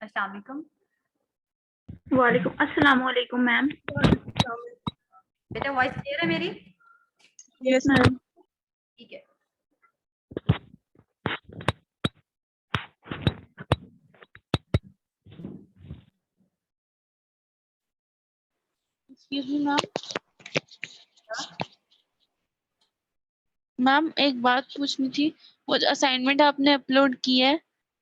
अस्सलाम वालेकुम। वालेकुम अस्सलाम वालेकुम मैम। बेटा वॉइस क्लियर है मेरी? Yes ma'am. ठीक है। एक्सक्यूज मी मैम, एक बात पूछनी थी। वो जो असाइनमेंट आपने अपलोड की है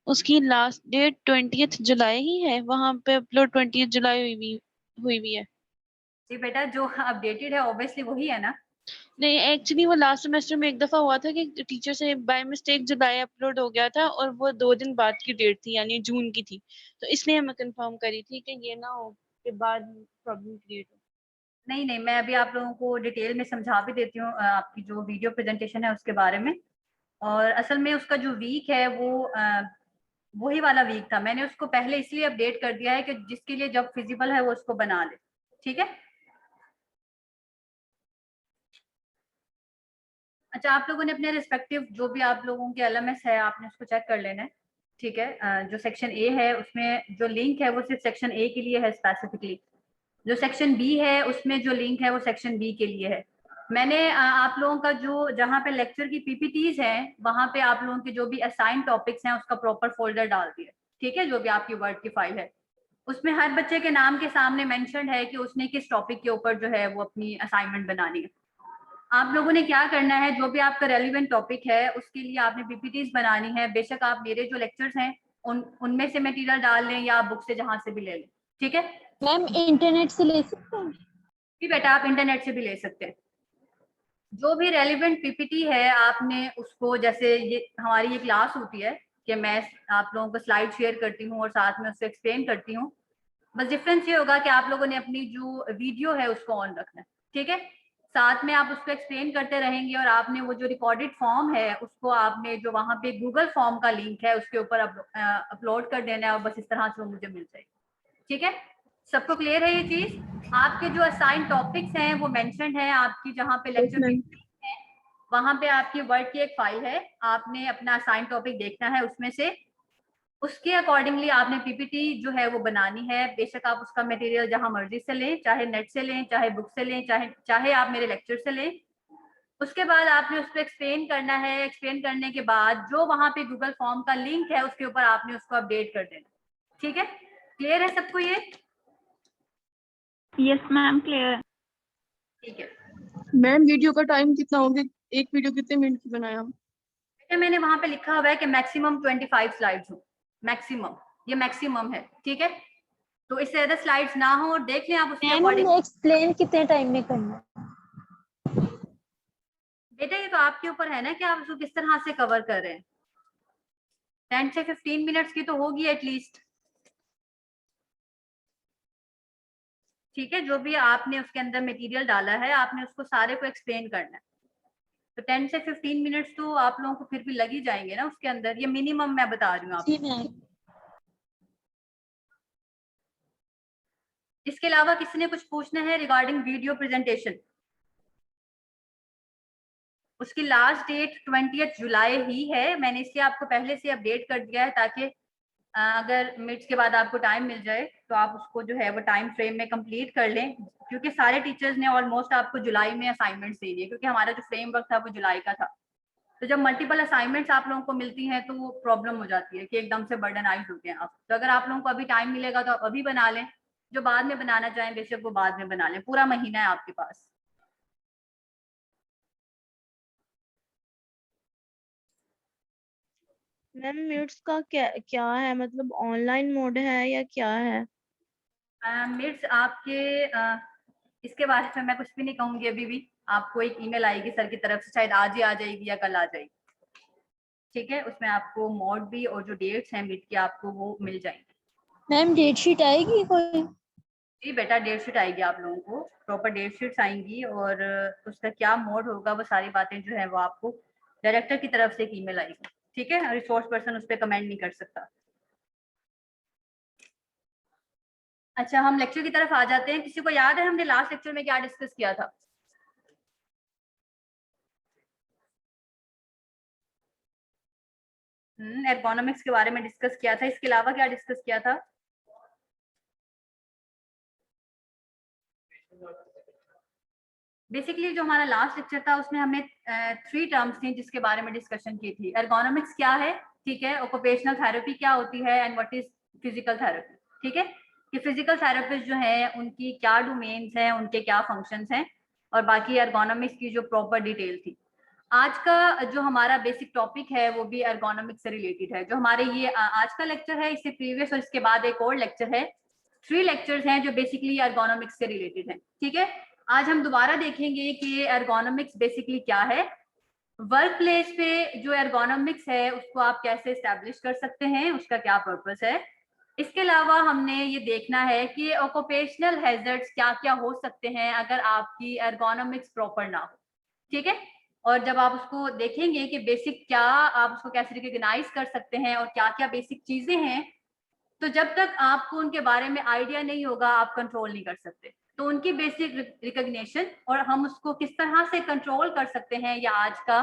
उसकी लास्ट डेट 20th जुलाई ही है, वहां पे अपलोड 20th जुलाई हुई भी है। जी बेटा, जो अपडेटेड है ऑब्वियसली वही है ना। नहीं, एक्चुअली वो लास्ट सेमेस्टर में एक दफा हुआ था कि टीचर से बाय मिस्टेक जुलाई अपलोड हो गया था और वो 2 दिन बाद की डेट थी, यानी जून की थी। तो इसलिए मैं कंफर्म करी थी कि ये ना हो कि बाद प्रॉब्लम क्रिएट हो। नहीं नहीं, मैं अभी आप लोगों को डिटेल में समझा भी देती हूँ आपकी जो वीडियो प्रेजेंटेशन है उसके बारे में। और असल में उसका जो वीक है वो वही वाला वीक था। मैंने उसको पहले इसलिए अपडेट कर दिया है कि जिसके लिए जब फिजिबल है वो उसको बना ले। ठीक है। अच्छा, आप लोगों ने अपने रिस्पेक्टिव जो भी आप लोगों के एलएमएस है आपने उसको चेक कर लेना है। ठीक है। जो सेक्शन ए है उसमें जो लिंक है वो सिर्फ सेक्शन ए के लिए है स्पेसिफिकली। जो सेक्शन बी है उसमें जो लिंक है वो सेक्शन बी के लिए है। मैंने आप लोगों का जो जहाँ पे लेक्चर की पीपीटीज हैं वहां पे आप लोगों के जो भी असाइन टॉपिक्स हैं उसका प्रॉपर फोल्डर डाल दिया। ठीक है। जो भी आपकी वर्ड की फाइल है उसमें हर बच्चे के नाम के सामने मेंशन्ड है कि उसने किस टॉपिक के ऊपर जो है वो अपनी असाइनमेंट बनानी है। आप लोगों ने क्या करना है, जो भी आपका रेलिवेंट टॉपिक है उसके लिए आपने पीपीटीज बनानी है। बेशक आप मेरे जो लेक्चर्स हैं उनमें से मटेरियल डाल लें या आप बुक से जहां से भी ले लें। ठीक है। मैम इंटरनेट से ले सकते हैं? जी बेटा, आप इंटरनेट से भी ले सकते हैं। जो भी रेलिवेंट पीपीटी है आपने उसको, जैसे ये हमारी ये क्लास होती है कि मैं आप लोगों को स्लाइड शेयर करती हूँ और साथ में उससे एक्सप्लेन करती हूँ। बस डिफरेंस ये होगा कि आप लोगों ने अपनी जो वीडियो है उसको ऑन रखना है। ठीक है। साथ में आप उसको एक्सप्लेन करते रहेंगे और आपने वो जो रिकॉर्डेड फॉर्म है उसको आपने जो वहां पे गूगल फॉर्म का लिंक है उसके ऊपर अपलोड कर देना है और बस इस तरह से वो मुझे मिल जाएगी। ठीक है। सबको क्लियर है ये चीज? आपके जो असाइन टॉपिक्स हैं वो मेंशन्ड है आपकी जहां पे लेक्चर है, वहां पे आपकी वर्ड की एक फाइल है। आपने अपना असाइन टॉपिक देखना है उसमें से, उसके अकॉर्डिंगली आपने पीपीटी जो है वो बनानी है। बेशक आप उसका मटेरियल जहां मर्जी से लें, चाहे नेट से लें, चाहे बुक से लें, चाहे चाहे आप मेरे लेक्चर से लें। उसके बाद आपने उस पर एक्सप्लेन करना है। एक्सप्लेन करने के बाद जो वहां पे गूगल फॉर्म का लिंक है उसके ऊपर आपने उसको अपडेट कर देना। ठीक है। क्लियर है सबको ये? Yes ma'am, clear. ठीक है। मैम वीडियो का टाइम कितना होगा? एक वीडियो कितने मिनट की बनाए हम? बेटा मैंने वहां पे लिखा हुआ है कि मैक्सिमम 25 स्लाइड्स हो। मैक्सिमम, ये मैक्सिमम है। ठीक है। तो इससे ज्यादा स्लाइड्स ना हो और देख लें आप उसके मैम अकॉर्डिंग। एक्सप्लेन कितने टाइम में करना है? बेटा ये तो आपके ऊपर है ना कि आप उसको किस तरह से कवर कर रहे हैं। 10 से 15 मिनट्स की तो होगी एटलीस्ट। ठीक है। जो भी आपने उसके अंदर मटेरियल डाला है आपने उसको सारे को एक्सप्लेन करना है। तो 10 से 15 मिनट्स तो आप लोगों को फिर भी लग ही जाएंगे ना उसके अंदर। ये मिनिमम मैं बता रही हूँ जी आपको। मैम। इसके अलावा किसी ने कुछ पूछना है रिगार्डिंग वीडियो प्रेजेंटेशन? उसकी लास्ट डेट 20 जुलाई ही है। मैंने इसलिए आपको पहले से अपडेट कर दिया है ताकि अगर मिड्स के बाद आपको टाइम मिल जाए तो आप उसको जो है वो टाइम फ्रेम में कंप्लीट कर लें। क्योंकि सारे टीचर्स ने ऑलमोस्ट आपको जुलाई में असाइनमेंट्स दे दिए, क्योंकि हमारा जो फ्रेमवर्क था वो जुलाई का था। तो जब मल्टीपल असाइनमेंट्स आप लोगों को मिलती हैं तो वो प्रॉब्लम हो जाती है कि एकदम से बर्डनाइज होते हैं आप। तो अगर आप लोगों को अभी टाइम मिलेगा तो आप अभी बना लें। जो बाद में बनाना चाहें बेशक वो बाद में बना लें। पूरा महीना है आपके पास। मैम म्यूट्स का क्या क्या है, मतलब ऑनलाइन मोड है या क्या है? मिड्स आपके इसके बारे में मैं कुछ भी नहीं कहूंगी अभी भी। आपको एक ईमेल आएगी सर की तरफ से, शायद आज ही आ जाएगी या कल आ जाएगी। ठीक है। उसमें आपको मोड भी और जो डेट्स हैं मिड की आपको वो मिल जाएंगी। मैम डेट शीट आएगी कोई? जी बेटा, डेट शीट आएगी आप लोगों को। प्रॉपर डेट शीट्स आएंगी और उसका क्या मोड होगा वो सारी बातें जो है वो आपको डायरेक्टर की तरफ से एक ईमेल आएगी। ठीक है। रिसोर्स पर्सन उस पर कमेंट नहीं कर सकता। अच्छा, हम लेक्चर की तरफ आ जाते हैं। किसी को याद है हमने लास्ट लेक्चर में क्या डिस्कस किया था? एर्गोनॉमिक्स के बारे में डिस्कस किया था। इसके अलावा क्या डिस्कस किया था? बेसिकली जो हमारा लास्ट लेक्चर था उसमें हमने 3 टर्म्स थी जिसके बारे में डिस्कशन की थी। एर्गोनॉमिक्स क्या है, ठीक है, ऑक्यूपेशनल थेरेपी क्या होती है, and what is physical therapy, ठीक है, कि फिजिकल थेरेपिस्ट जो है उनकी क्या डोमेन्स हैं, उनके क्या फंक्शंस हैं, और बाकी एर्गोनॉमिक्स की जो प्रॉपर डिटेल थी। आज का जो हमारा बेसिक टॉपिक है वो भी एर्गोनॉमिक्स से रिलेटेड है। जो हमारे ये आज का लेक्चर है, इससे प्रीवियस और इसके बाद एक और लेक्चर है, 3 लेक्चर्स हैं जो बेसिकली एर्गोनॉमिक्स से रिलेटेड हैं, ठीक है। आज हम दोबारा देखेंगे कि ये एर्गोनॉमिक्स बेसिकली क्या है, वर्क प्लेस पे जो एर्गोनॉमिक्स है उसको आप कैसे एस्टेब्लिश कर सकते हैं, उसका क्या पर्पस है। इसके अलावा हमने ये देखना है कि ऑक्यूपेशनल हैजर्ड्स क्या क्या हो सकते हैं अगर आपकी एर्गोनॉमिक्स प्रॉपर ना हो, ठीक है। और जब आप उसको देखेंगे कि बेसिक क्या आप उसको कैसे रिकॉग्नाइज कर सकते हैं और क्या क्या बेसिक चीजें हैं, तो जब तक आपको उनके बारे में आइडिया नहीं होगा आप कंट्रोल नहीं कर सकते। तो उनकी बेसिक रिकॉग्निशन और हम उसको किस तरह से कंट्रोल कर सकते हैं, या आज का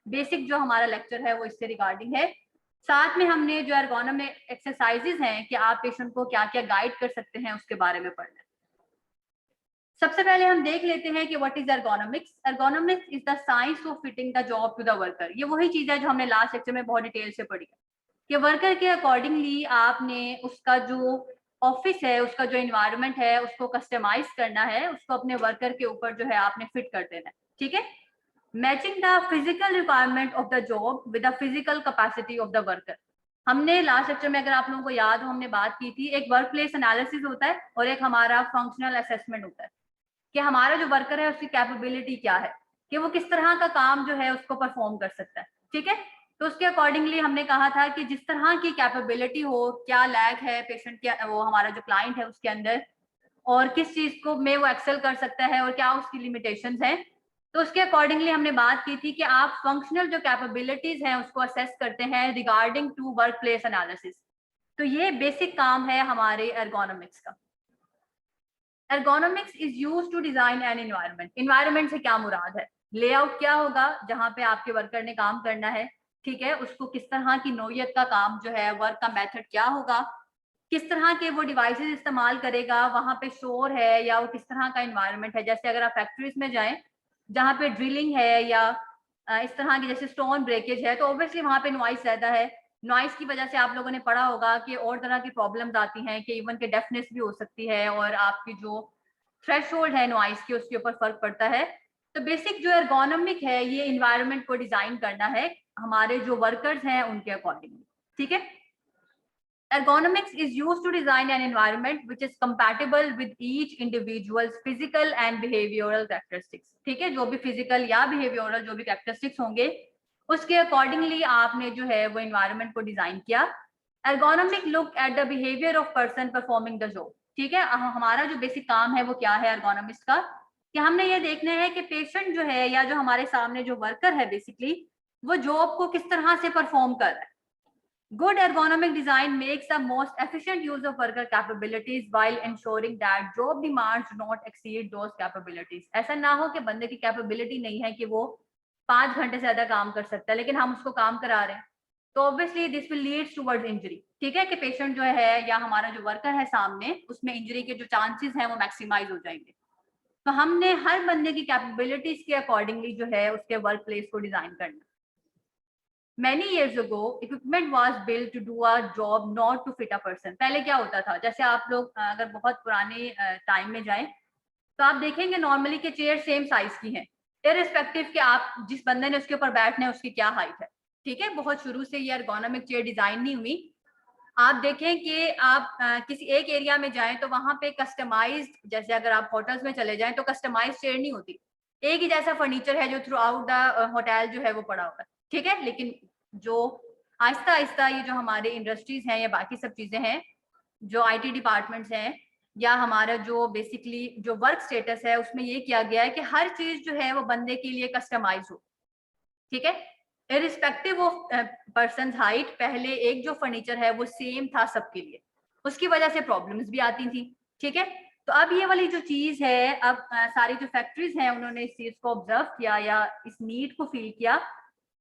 बेसिक जो हमारा लेक्चर है वो इससे रिगार्डिंग है। साथ में हमने जो एर्गोनॉमिक एक्सरसाइजेज हैं कि आप पेशेंट को क्या क्या गाइड कर सकते हैं उसके बारे में पढ़ना है। सबसे पहले हम देख लेते हैं कि what is ergonomics. Ergonomics is the science of fitting the job to the worker. ये वही चीज है जो हमने लास्ट लेक्चर में बहुत डिटेल से पढ़ी है कि वर्कर के अकॉर्डिंगली आपने उसका जो ऑफिस है, उसका जो इन्वायरमेंट है, उसको कस्टमाइज करना है, उसको अपने वर्कर के ऊपर जो है आपने फिट कर देना है, ठीक है। Matching the physical requirement of the job with the physical capacity of the worker. हमने लास्ट लेक्चर में, अगर आप लोगों को याद हो, हमने बात की थी एक वर्क प्लेस एनालिसिस होता है और एक हमारा फंक्शनल असेसमेंट होता है कि हमारा जो वर्कर है उसकी कैपेबिलिटी क्या है, कि वो किस तरह का काम जो है उसको परफॉर्म कर सकता है, ठीक है। तो उसके अकॉर्डिंगली हमने कहा था कि जिस तरह की कैपेबिलिटी हो, क्या लैग है पेशेंट के, वो हमारा जो क्लाइंट है उसके अंदर, और किस चीज को में वो एक्सेल कर सकता है और क्या उसकी लिमिटेशंस हैं, तो उसके अकॉर्डिंगली हमने बात की थी कि आप फंक्शनल जो कैपेबिलिटीज हैं उसको असेस करते हैं regarding to work place analysis. तो ये बेसिक काम है हमारे एर्गोनॉमिक्स का। Ergonomics is used to design an environment. Environment से क्या मुराद है, लेआउट क्या होगा जहां पे आपके वर्कर ने काम करना है, ठीक है, उसको किस तरह की नौयत का काम जो है, वर्क का मेथड क्या होगा, किस तरह के वो डिवाइसेस इस्तेमाल करेगा, वहां पे शोर है या वो किस तरह का एनवायरनमेंट है। जैसे अगर आप फैक्ट्रीज में जाएं जहाँ पे ड्रिलिंग है या इस तरह की जैसे स्टोन ब्रेकेज है, तो ऑब्वियसली वहां पे नॉइस रहता है। नॉइस की वजह से आप लोगों ने पढ़ा होगा कि और तरह की प्रॉब्लम्स आती हैं कि इवन के डेफनेस भी हो सकती है और आपकी जो थ्रेशोल्ड है नॉइस की उसके ऊपर फर्क पड़ता है। तो बेसिक जो एर्गोनॉमिक है ये इन्वायरमेंट को डिजाइन करना है हमारे जो वर्कर्स हैं उनके अकॉर्डिंगली, ठीक है। Ergonomics is used to design an environment which is compatible with each individual's physical and behavioral characteristics, ठीक है। जो भी फिजिकल या बिहेवियरल जो भी कैरेक्टरिस्टिक्स होंगे उसके अकॉर्डिंगली आपने जो है वो एनवायरनमेंट को डिजाइन किया। Ergonomic look at the behaviour of person performing the job, ठीक है। हमारा जो बेसिक काम है वो क्या है एर्गोनॉमिस्ट का, कि हमने ये देखना है कि पेशेंट जो है या जो हमारे सामने जो वर्कर है बेसिकली वो जॉब को किस तरह से परफॉर्म कर रहा है। Good ergonomic design makes the most efficient use of worker capabilities while ensuring that job demands do not exceed those capabilities. ऐसा ना हो कि बंदे की कैपेबिलिटी नहीं है कि वो 5 घंटे से ज्यादा काम कर सकता है लेकिन हम उसको काम करा रहे हैं, तो obviously this will leads towards injury, ठीक है, कि पेशेंट जो है या हमारा जो वर्कर है सामने उसमें इंजरी के जो चांसेस हैं वो मैक्सिमाइज हो जाएंगे। तो हमने हर बंदे की कैपेबिलिटीज के अकॉर्डिंगली जो है उसके वर्क प्लेस को डिजाइन करना। Many years ago, equipment was built to do a job, not to fit a person. पहले क्या होता था, जैसे आप लोग अगर बहुत पुराने टाइम में जाएं तो आप देखेंगे नॉर्मली के चेयर सेम साइज की हैं, इररिस्पेक्टिव कि आप जिस बंदे ने उसके ऊपर बैठना है उसकी क्या हाइट है, ठीक है। बहुत शुरू से ये एर्गोनॉमिक चेयर डिजाइन नहीं हुई। आप देखें कि आप किसी एक एरिया में जाएं तो वहां पे कस्टमाइज्ड, जैसे अगर आप होटल्स में चले जाएं तो कस्टमाइज्ड चेयर नहीं होती, एक ही जैसा फर्नीचर है जो थ्रू आउट द होटल जो है वो पड़ा होगा, ठीक है। लेकिन जो आहिस्ता आहिस्ता ये जो हमारे इंडस्ट्रीज हैं या बाकी सब चीजें हैं, जो आईटी डिपार्टमेंट्स हैं या हमारा जो बेसिकली जो वर्क स्टेटस है उसमें ये किया गया है कि हर चीज जो है वो बंदे के लिए कस्टमाइज हो, ठीक है, इरिस्पेक्टिव ऑफ पर्सन हाइट। पहले एक जो फर्नीचर है वो सेम था सबके लिए, उसकी वजह से प्रॉब्लम्स भी आती थी, ठीक है। तो अब ये वाली जो चीज है, अब सारी जो फैक्ट्रीज हैं उन्होंने इस चीज को ऑब्जर्व किया या इस नीड को फील किया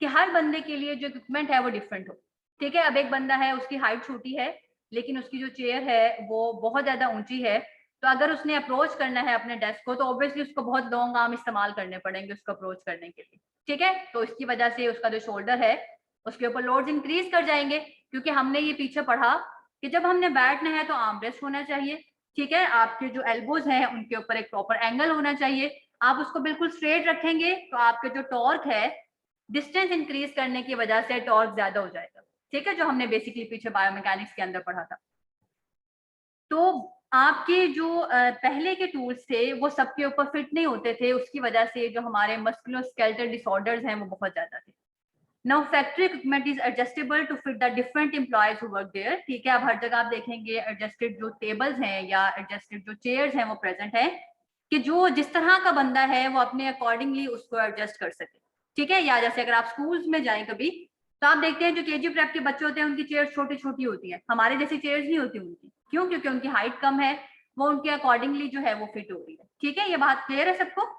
कि हर बंदे के लिए जो इक्विपमेंट है वो डिफरेंट हो, ठीक है। अब एक बंदा है, उसकी हाइट छोटी है लेकिन उसकी जो चेयर है वो बहुत ज्यादा ऊंची है, तो अगर उसने अप्रोच करना है अपने डेस्क को तो ऑब्वियसली उसको बहुत लॉन्ग आर्म इस्तेमाल करने पड़ेंगे उसको अप्रोच करने के लिए। ठीक है, तो इसकी वजह से उसका जो शोल्डर है उसके ऊपर लोड्स इंक्रीज कर जाएंगे, क्योंकि हमने ये पीछे पढ़ा कि जब हमने बैठना है तो आर्म रेस्ट होना चाहिए। ठीक है, आपके जो एल्बोज हैं उनके ऊपर एक प्रॉपर एंगल होना चाहिए। आप उसको बिल्कुल स्ट्रेट रखेंगे तो आपके जो टॉर्क है, डिस्टेंस इंक्रीज करने की वजह से टॉर्क ज्यादा हो जाएगा। ठीक है, जो हमने बेसिकली पीछे बायोमैकेनिक्स के अंदर पढ़ा था। तो आपके जो पहले के टूल्स थे वो सबके ऊपर फिट नहीं होते थे, उसकी वजह से जो हमारे मस्कुलोस्केलेटल डिसऑर्डर्स हैं वो बहुत ज्यादा थे। Now factory equipment is adjustable to fit the different employees who work there। ठीक है, अब हर जगह आप देखेंगे एडजस्टेड जो टेबल्स हैं या एडजस्टेड जो चेयर्स हैं वो प्रेजेंट है, कि जो जिस तरह का बंदा है वो अपने अकॉर्डिंगली उसको एडजस्ट कर सके। ठीक है, या जैसे अगर आप स्कूल्स में जाएं कभी तो आप देखते हैं जो केजी प्रेप के बच्चे होते हैं उनकी चेयर्स छोटी छोटी होती है, हमारे जैसी चेयर्स नहीं होती उनकी। क्यों? क्योंकि उनकी हाइट कम है, वो उनके अकॉर्डिंगली जो है वो फिट हो रही है। ठीक है, ये बात क्लियर है सबको?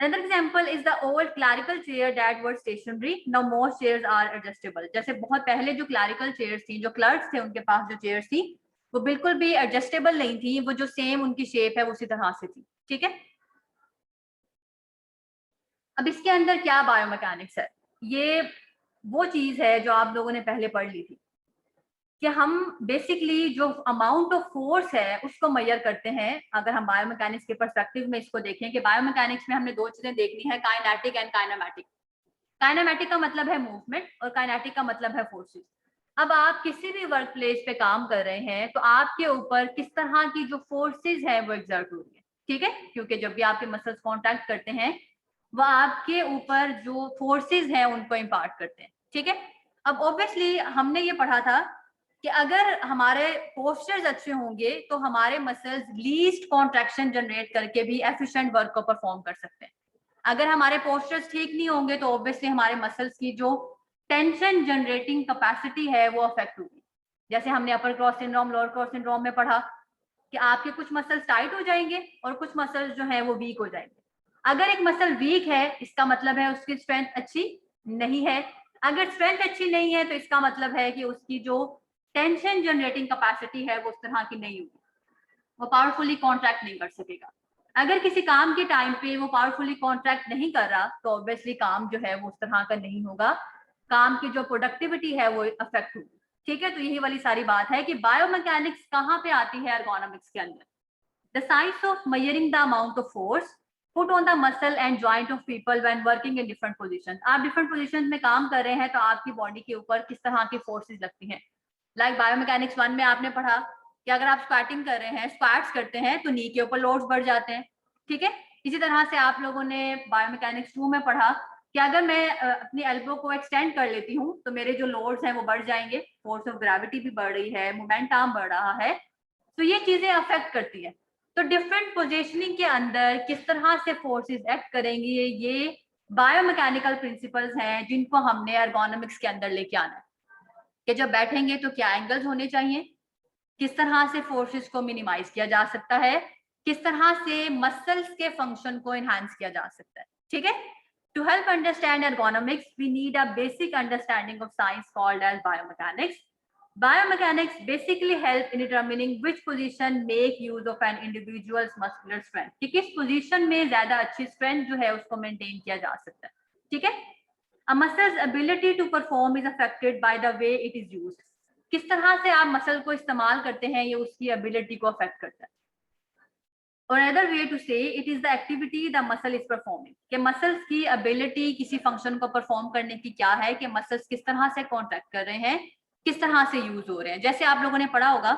Another example is the old clerical chair that were stationary. Now most chairs are adjustable। जैसे बहुत पहले जो clerical chairs थी, जो clerks थे उनके पास जो chairs थी वो बिल्कुल भी adjustable नहीं थी, वो जो सेम उनकी शेप है उसी तरह से थी। ठीक है, अब इसके अंदर क्या बायोमैकेनिक्स है? ये वो चीज है जो आप लोगों ने पहले पढ़ ली थी कि हम बेसिकली जो अमाउंट ऑफ फोर्स है उसको मेजर करते हैं। अगर हम बायोमैकेनिक्स के पर्सपेक्टिव में इसको देखें कि बायोमैकेनिक्स में हमने दो चीजें देखनी है, काइनेटिक एंड काइनेमैटिक। काइनेमैटिक का मतलब है मूवमेंट और काइनेटिक का मतलब है फोर्सेस। अब आप किसी भी वर्क प्लेस पे काम कर रहे हैं तो आपके ऊपर किस तरह की जो फोर्सेस है वो एग्जर्ट हो रही है। ठीक है, क्योंकि जब भी आपके मसल्स कॉन्टैक्ट करते हैं वह आपके ऊपर जो फोर्सेस हैं उनको इम्पार्ट करते हैं। ठीक है, अब ऑब्वियसली हमने ये पढ़ा था कि अगर हमारे पोस्चर्स अच्छे होंगे तो हमारे मसल्स लीस्ट कॉन्ट्रैक्शन जनरेट करके भी एफिशिएंट वर्क को परफॉर्म कर सकते हैं। अगर हमारे पोस्चर्स ठीक नहीं होंगे तो ऑब्वियसली हमारे मसल्स की जो टेंशन जनरेटिंग कैपेसिटी है वो अफेक्ट होगी। जैसे हमने upper cross syndrome lower cross syndrome में पढ़ा कि आपके कुछ मसल्स टाइट हो जाएंगे और कुछ मसल्स जो है वो वीक हो जाएंगे। अगर एक मसल वीक है इसका मतलब है उसकी स्ट्रेंथ अच्छी नहीं है। अगर स्ट्रेंथ अच्छी नहीं है तो इसका मतलब है कि उसकी जो टेंशन जनरेटिंग कैपेसिटी है वो उस तरह की नहीं होगी, वो पावरफुली कॉन्ट्रैक्ट नहीं कर सकेगा। अगर किसी काम के टाइम पे वो पावरफुली कॉन्ट्रैक्ट नहीं कर रहा तो ऑब्वियसली काम जो है वो उस तरह का नहीं होगा, काम की जो प्रोडक्टिविटी है वो अफेक्ट होगी। ठीक है, तो यही वाली सारी बात है कि बायोमैकेनिक्स कहाँ पे आती है एर्गोनॉमिक्स के अंदर। The science of measuring the amount of force put on the muscle and joint of people when working in different position. आप डिफरेंट पोजीशन में काम कर रहे हैं तो आपकी बॉडी के ऊपर किस तरह की फोर्सेज लगती हैं। लाइक बायोमैकेनिक्स 1 में आपने पढ़ा कि अगर आप स्क्वाटिंग कर रहे हैं, स्क्वाट्स करते हैं तो नी के ऊपर लोड्स बढ़ जाते हैं। ठीक है, इसी तरह से आप लोगों ने बायोमैकेनिक्स 2 में पढ़ा कि अगर मैं अपनी एल्बो को एक्सटेंड कर लेती हूँ तो मेरे जो लोड्स हैं वो बढ़ जाएंगे, फोर्स ऑफ ग्रेविटी भी बढ़ रही है, मोमेंटम बढ़ रहा है, तो ये चीजें अफेक्ट करती है। तो डिफरेंट पोजीशनिंग के अंदर किस तरह से फोर्सेस एक्ट करेंगी ये बायोमैकेनिकल प्रिंसिपल्स हैं जिनको हमने एर्गोनॉमिक्स के अंदर लेके आना है कि जब बैठेंगे तो क्या एंगल्स होने चाहिए, किस तरह से फोर्सेस को मिनिमाइज किया जा सकता है, किस तरह से मसल्स के फंक्शन को एनहांस किया जा सकता है। ठीक है, to help understand ergonomics we need a basic understanding of science called as biomechanics. Biomechanics basically help in determining which position make use of an individual's muscular strength, कि किस पोजीशन में ज्यादा अच्छी स्ट्रेंथ जो है उसको मेंटेन किया जा सकता है। ठीक है, a muscle's ability to perform is affected by the way it is used। किस तरह से आप मसल को इस्तेमाल करते हैं ये उसकी एबिलिटी को अफेक्ट करता है। और अदर वे टू से it is the activity the muscle is performing, कि मसल्स की एबिलिटी किसी फंक्शन को परफॉर्म करने की क्या है कि मसल्स किस तरह से कॉन्ट्रैक्ट कर रहे हैं, किस तरह से यूज हो रहे हैं। जैसे आप लोगों ने पढ़ा होगा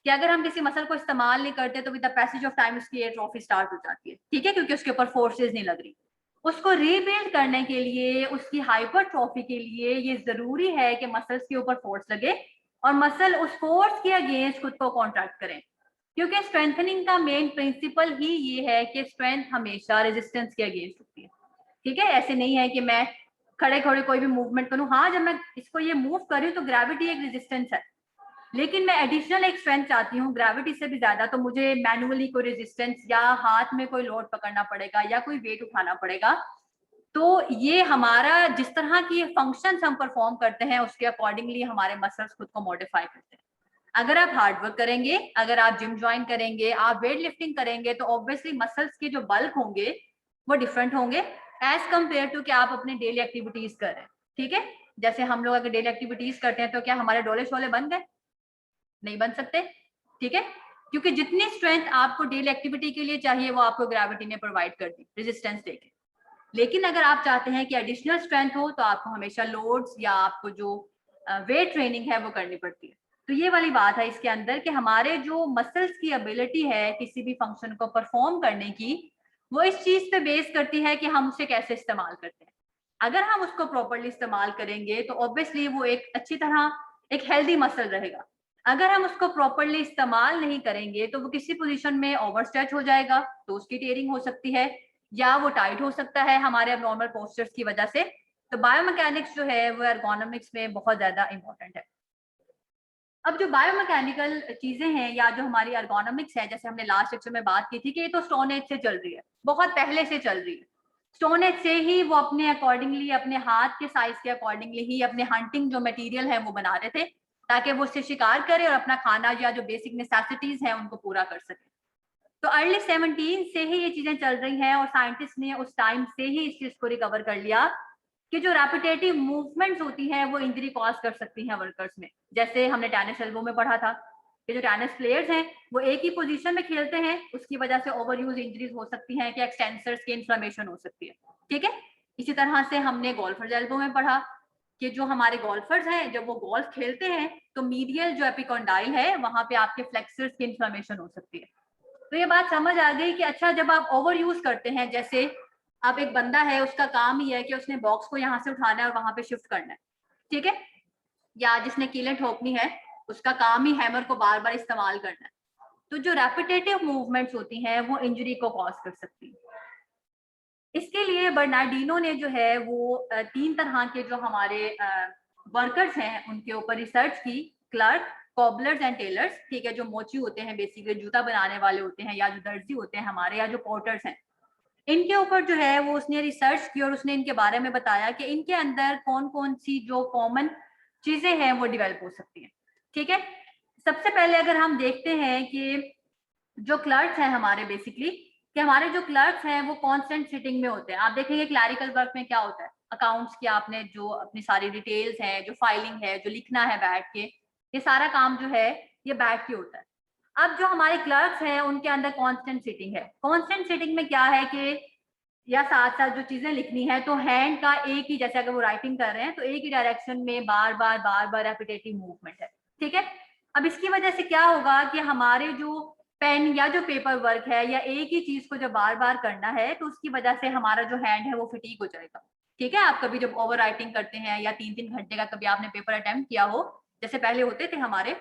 कि अगर हम किसी मसल को इस्तेमाल नहीं करते तो with the passage of time उसकी एट्रोफी स्टार्ट हो जाती है। ठीक है, क्योंकि उसके ऊपर फोर्सेज नहीं लग रही। उसको रीबिल्ड करने के लिए, उसकी हाइपरट्रॉफी के लिए ये जरूरी है कि मसल्स के ऊपर फोर्स लगे और मसल उस फोर्स के अगेंस्ट खुद को कॉन्ट्रैक्ट करें, क्योंकि स्ट्रेंथनिंग का मेन प्रिंसिपल ही ये है कि स्ट्रेंथ हमेशा रेजिस्टेंस के अगेंस्ट होती है। ठीक है, ऐसे नहीं है कि मैं खड़े खड़े कोई भी मूवमेंट करूं, हाँ जब मैं इसको ये मूव कर रही हूँ तो ग्रेविटी एक रेजिस्टेंस है, लेकिन मैं एडिशनल एक स्ट्रेंथ चाहती हूँ ग्रेविटी से भी ज्यादा, तो मुझे मैनुअली कोई रेजिस्टेंस या हाथ में कोई लोड पकड़ना पड़ेगा या कोई वेट उठाना पड़ेगा तो ये हमारा जिस तरह की फंक्शंस हम परफॉर्म करते हैं उसके अकॉर्डिंगली हमारे मसल्स खुद को मॉडिफाई करते हैं। अगर आप हार्ड वर्क करेंगे, अगर आप जिम ज्वाइन करेंगे, आप वेट लिफ्टिंग करेंगे, तो ऑब्वियसली मसल्स के जो बल्क होंगे वो डिफरेंट होंगे एज कम्पेयर टू कि आप अपने डेली एक्टिविटीज कर रहे हैं। ठीक है, जैसे हम लोग अगर डेली एक्टिविटीज करते हैं तो क्या हमारे डोले शोले बन गए? नहीं बन सकते। ठीक है, क्योंकि जितनी स्ट्रेंथ आपको डेली एक्टिविटी के लिए चाहिए वो आपको ग्रेविटी ने प्रोवाइड कर दी रेजिस्टेंस देके। लेकिन अगर आप चाहते हैं कि एडिशनल स्ट्रेंथ हो तो आपको हमेशा लोड्स या आपको जो वेट ट्रेनिंग है वो करनी पड़ती है। तो ये वाली बात है इसके अंदर कि हमारे जो मसल्स की एबिलिटी है किसी भी फंक्शन को परफॉर्म करने की, वो इस चीज पे बेस करती है कि हम उसे कैसे इस्तेमाल करते हैं। अगर हम उसको प्रॉपरली इस्तेमाल करेंगे तो ऑब्वियसली वो एक अच्छी तरह एक हेल्दी मसल रहेगा। अगर हम उसको प्रॉपरली इस्तेमाल नहीं करेंगे तो वो किसी पोजीशन में ओवर स्ट्रेच हो जाएगा, तो उसकी टेयरिंग हो सकती है, या वो टाइट हो सकता है हमारे एबनॉर्मल पोस्चर्स की वजह से। तो बायोमैकेनिक्स जो है वो एर्गोनॉमिक्स में बहुत ज्यादा इंपॉर्टेंट है। अब जो बायोमैकेनिकल चीजें हैं या जो हमारी एर्गोनॉमिक्स है, जैसे हमने लास्ट लेक्चर में बात की थी कि ये तो स्टोन एज से चल रही है, बहुत पहले से चल रही है। स्टोन एज से ही वो अपने अकॉर्डिंगली, अपने हाथ के साइज के अकॉर्डिंगली ही अपने हंटिंग जो मटेरियल है वो बना रहे थे, ताकि वो उससे शिकार करे और अपना खाना या जो बेसिक नेसेसिटीज हैं उनको पूरा कर सके। तो अर्ली 17 से ही ये चीजें चल रही हैं और साइंटिस्ट ने उस टाइम से ही इस चीज को रिकवर कर लिया कि जो रेपिटेटिव मूवमेंट्स होती हैं वो इंजरी कॉज कर सकती हैं वर्कर्स में। जैसे हमने टेनिस एल्बो में पढ़ा था कि जो टेनिस प्लेयर्स हैं वो एक ही पोजीशन में खेलते हैं, उसकी वजह से ओवर यूज इंजरीज हो सकती हैं कि एक्सटेंसर्स की इन्फ्लेमेशन हो सकती है। ठीक है, इसी तरह से हमने गोल्फर्स एल्बो में पढ़ा कि जो हमारे गोल्फर्स हैं जब वो गोल्फ खेलते हैं तो मीडियल जो एपिकॉन्डाइल है वहां पे आपके फ्लेक्सर्स की इन्फ्लेमेशन हो सकती है। तो ये बात समझ आ गई कि अच्छा जब आप ओवर यूज करते हैं, जैसे आप एक बंदा है उसका काम ही है कि उसने बॉक्स को यहाँ से उठाना है और वहां पे शिफ्ट करना है, ठीक है, या जिसने कीलें ठोकनी है उसका काम ही हैमर को बार बार इस्तेमाल करना है, तो जो रेपिटेटिव मूवमेंट्स होती हैं वो इंजरी को कॉज कर सकती है। इसके लिए बर्नार्डिनो ने जो है वो 3 तरह के जो हमारे वर्कर्स हैं उनके ऊपर रिसर्च की, क्लर्क, कॉबलर्स एंड टेलर्स। ठीक है, जो मोची होते हैं बेसिकली जूता बनाने वाले होते हैं, या जो दर्जी होते हैं हमारे, या जो पोर्टर्स हैं, इनके ऊपर जो है वो उसने रिसर्च की और उसने इनके बारे में बताया कि इनके अंदर कौन कौन सी जो कॉमन चीजें हैं वो डेवलप हो सकती हैं। ठीक है, सबसे पहले अगर हम देखते हैं कि जो क्लर्क्स हैं हमारे, बेसिकली कि हमारे जो क्लर्क्स हैं वो कांस्टेंट सिटिंग में होते हैं। आप देखेंगे क्लैरिकल वर्क में क्या होता है, अकाउंट्स की आपने जो अपनी सारी डिटेल्स हैं, जो फाइलिंग है, जो लिखना है बैठ के, ये सारा काम जो है ये बैठ के होता है। अब जो हमारे क्लर्क्स हैं उनके अंदर कांस्टेंट सिटिंग है। कांस्टेंट सिटिंग में क्या है कि या साथ साथ जो चीजें लिखनी है तो हैंड का एक ही, जैसे अगर वो राइटिंग कर रहे हैं तो एक ही डायरेक्शन में बार बार रेपिटेटिव मूवमेंट है। ठीक है, अब इसकी वजह से क्या होगा कि हमारे जो पेन या जो पेपर वर्क है या एक ही चीज को जब बार बार करना है तो उसकी वजह से हमारा जो हैंड है वो फटीग हो जाएगा। ठीक है, आप कभी जब ओवर राइटिंग करते हैं या 3-3 घंटे का कभी आपने पेपर अटेम्प्ट किया हो, जैसे पहले होते थे हमारे,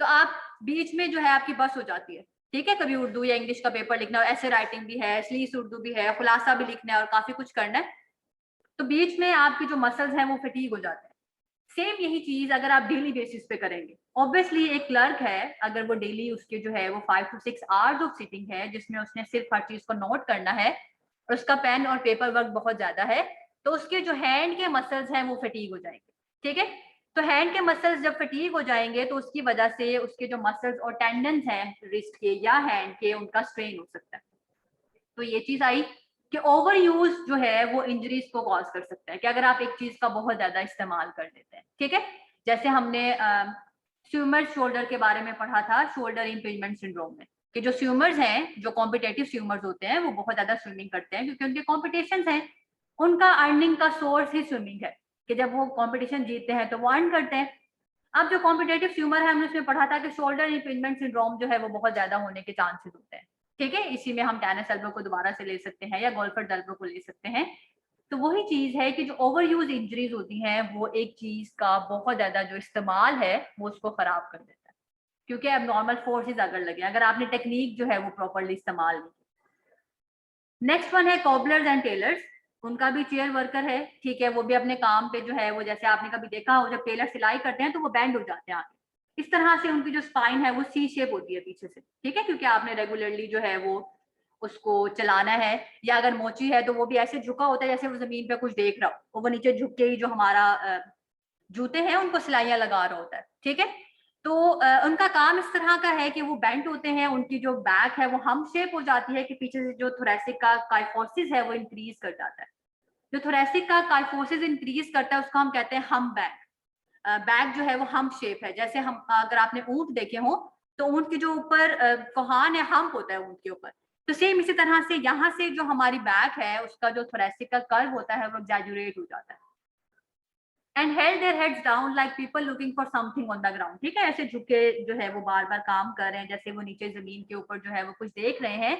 तो आप बीच में जो है आपकी बस हो जाती है। ठीक है, कभी उर्दू या इंग्लिश का पेपर लिखना, ऐसे राइटिंग भी है, स्लीस उर्दू भी है, खुलासा भी लिखना है और काफी कुछ करना है, तो बीच में आपके जो मसल्स हैं वो फटीग हो जाते हैं। सेम यही चीज अगर आप डेली बेसिस पे करेंगे, ऑब्वियसली एक क्लर्क है अगर वो डेली उसके जो है वो 5 to 6 आवर्स ऑफ सिटिंग है जिसमें उसने सिर्फ हर चीज को नोट करना है और उसका पेन और पेपर वर्क बहुत ज्यादा है, तो उसके जो हैंड के मसल्स हैं वो फटीग हो जाएंगे। ठीक है, तो हैंड के मसल्स जब फटीग हो जाएंगे तो उसकी वजह से उसके जो मसल्स और टेंडन्स हैं रिस्ट के या हैंड के, उनका स्ट्रेन हो सकता है। तो ये चीज आई कि ओवर यूज जो है वो इंजरीज को कॉज कर सकता है कि अगर आप एक चीज का बहुत ज्यादा इस्तेमाल कर लेते हैं। ठीक है, जैसे हमने स्विमर्स शोल्डर के बारे में पढ़ा था, शोल्डर इम्पिंजमेंट सिंड्रोम में, कि जो स्विमर्स हैं, जो कॉम्पिटेटिव स्विमर्स होते हैं, वो बहुत ज्यादा स्विमिंग करते हैं क्योंकि उनके कॉम्पिटिशन्स हैं, उनका अर्निंग का सोर्स ही स्विमिंग है कि जब वो कॉम्पिटिशन जीतते हैं तो वो अर्न करते हैं। अब जो कॉम्पिटेटिव स्विमर है हमने उसमें पढ़ा था कि शोल्डर इम्पिंजमेंट सिंड्रोम जो है वो बहुत ज्यादा होने के चांसेस होते हैं। ठीक है, इसी में हम टेनिस एल्बो को दोबारा से ले सकते हैं या गोल्फर एल्बो को ले सकते हैं। तो वही चीज है कि जो ओवर यूज इंजरीज होती हैं वो एक चीज का बहुत ज्यादा जो इस्तेमाल है वो उसको खराब कर देता है, क्योंकि अब नॉर्मल फोर्सेज अगर लगे, अगर आपने टेक्निक जो है वो प्रॉपरली इस्तेमाल नहीं की। नेक्स्ट वन है कॉबलर्स एंड टेलर्स, उनका भी चेयर वर्कर है। ठीक है, वो भी अपने काम पे जो है वो, जैसे आपने कभी देखा हो जब टेलर सिलाई करते हैं तो वो बैंड हो जाते हैं आगे, इस तरह से उनकी जो स्पाइन है वो सी शेप होती है पीछे से। ठीक है, क्योंकि आपने रेगुलरली जो है वो उसको चलाना है, या अगर मोची है तो वो भी ऐसे झुका होता है जैसे वो जमीन पे कुछ देख रहा हो, और वो नीचे झुक के ही जो हमारा जूते हैं उनको सिलाइयां लगा रहा होता है, ठीक है। तो उनका काम इस तरह का है कि वो बेंट होते हैं, उनकी जो बैक है वो हम शेप हो जाती है कि पीछे से जो थोरेसिक का काइफोसिस है वो इंक्रीज कर जाता है। जो थोरेसिक का काइफोसिस इंक्रीज करता है उसको हम कहते हैं हम बैक। बैक जो है वो हम शेप है, जैसे हम अगर आपने ऊंट देखे हो तो ऊंट के जो ऊपर कोहान है हम्प होता है ऊंट के ऊपर, तो सेम इसी तरह से यहाँ से जो हमारी बैक है उसका जो थोरेसिक का कर्व होता है वो एग्जैजुरेट हो जाता है। And held their heads down like people looking for something on the ground, ठीक है, ऐसे झुके जो है वो बार बार काम कर रहे हैं जैसे वो नीचे जमीन के ऊपर जो है वो कुछ देख रहे हैं।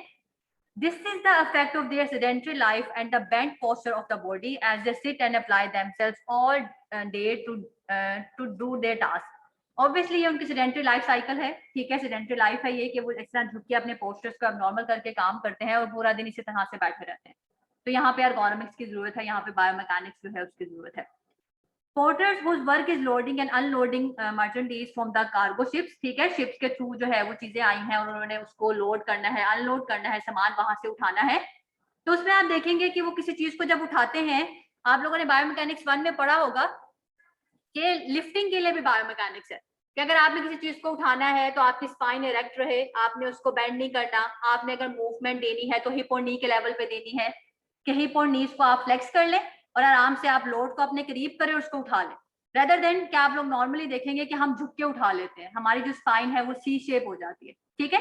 This is the effect of their sedentary life and the bent posture of the body as they sit and apply themselves all day to do their task. Obviously ये उनकी sedentary life cycle है, ठीक है, sedentary life है ये कि वो इस तरह झुक के अपने postures को abnormal करके काम करते हैं और पूरा दिन इसी तरह से बैठे रहते हैं। तो यहाँ पे ergonomics की जरूरत है, यहाँ पे biomechanics जो है उसकी जरूरत है। Porters whose work is loading and unloading merchandise from the cargo ships, ठीक है, शिप्स के थ्रू जो है वो चीजें आई हैं और उन्होंने उसको लोड करना है, अनलोड करना है, सामान वहां से उठाना है। तो उसमें आप देखेंगे कि वो किसी चीज को जब उठाते हैं, आप लोगों ने बायोमैकेनिक्स 1 में पढ़ा होगा कि लिफ्टिंग के लिए भी बायोमैकेनिक्स है कि अगर आपने किसी चीज को उठाना है तो आपकी स्पाइन इरेक्ट रहे, आपने उसको बेंड नहीं करना, आपने अगर मूवमेंट देनी है तो हिप और नी के लेवल पे देनी है कि हिप और नीज को आप फ्लेक्स कर लें और आराम से आप लोड को अपने करीब करें और उसको उठा लें, रेदर देन क्या आप लोग नॉर्मली देखेंगे कि हम झुक के उठा लेते हैं, हमारी जो स्पाइन है वो सी शेप हो जाती है, ठीक है।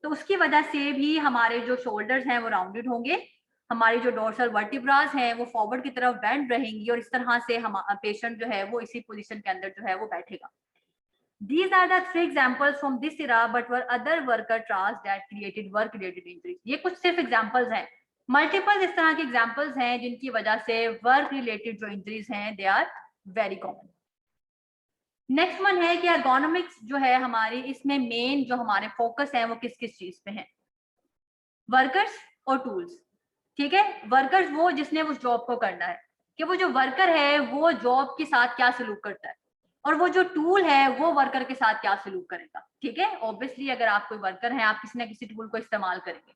तो उसकी वजह से भी हमारे जो शोल्डर्स हैं वो राउंडेड होंगे, हमारी जो डोर्सल वर्टिब्रास हैं वो फॉरवर्ड की तरफ बेंड रहेंगी और इस तरह से हम पेशेंट जो है वो इसी पोजीशन के अंदर जो है वो बैठेगा। These are the 3 examples from this era, but were other worker tasks that created work-related injuries. ये कुछ सिर्फ examples हैं, मल्टीपल इस तरह के एग्जाम्पल्स हैं जिनकी वजह से वर्क रिलेटेड जो इंजरीज हैं they are very common. Next one है कि एर्गोनॉमिक्स जो है हमारी, इसमें मेन जो हमारे फोकस है वो किस किस चीज पे हैं, वर्कर्स और टूल्स, ठीक है। वर्कर्स वो जिसने उस जॉब को करना है कि वो जो वर्कर है वो जॉब के साथ क्या सलूक करता है, और वो जो टूल है वो वर्कर के साथ क्या सलूक करेगा, ठीक है। ऑब्वियसली अगर आप कोई वर्कर हैं आप किसी ना किसी टूल को इस्तेमाल करेंगे,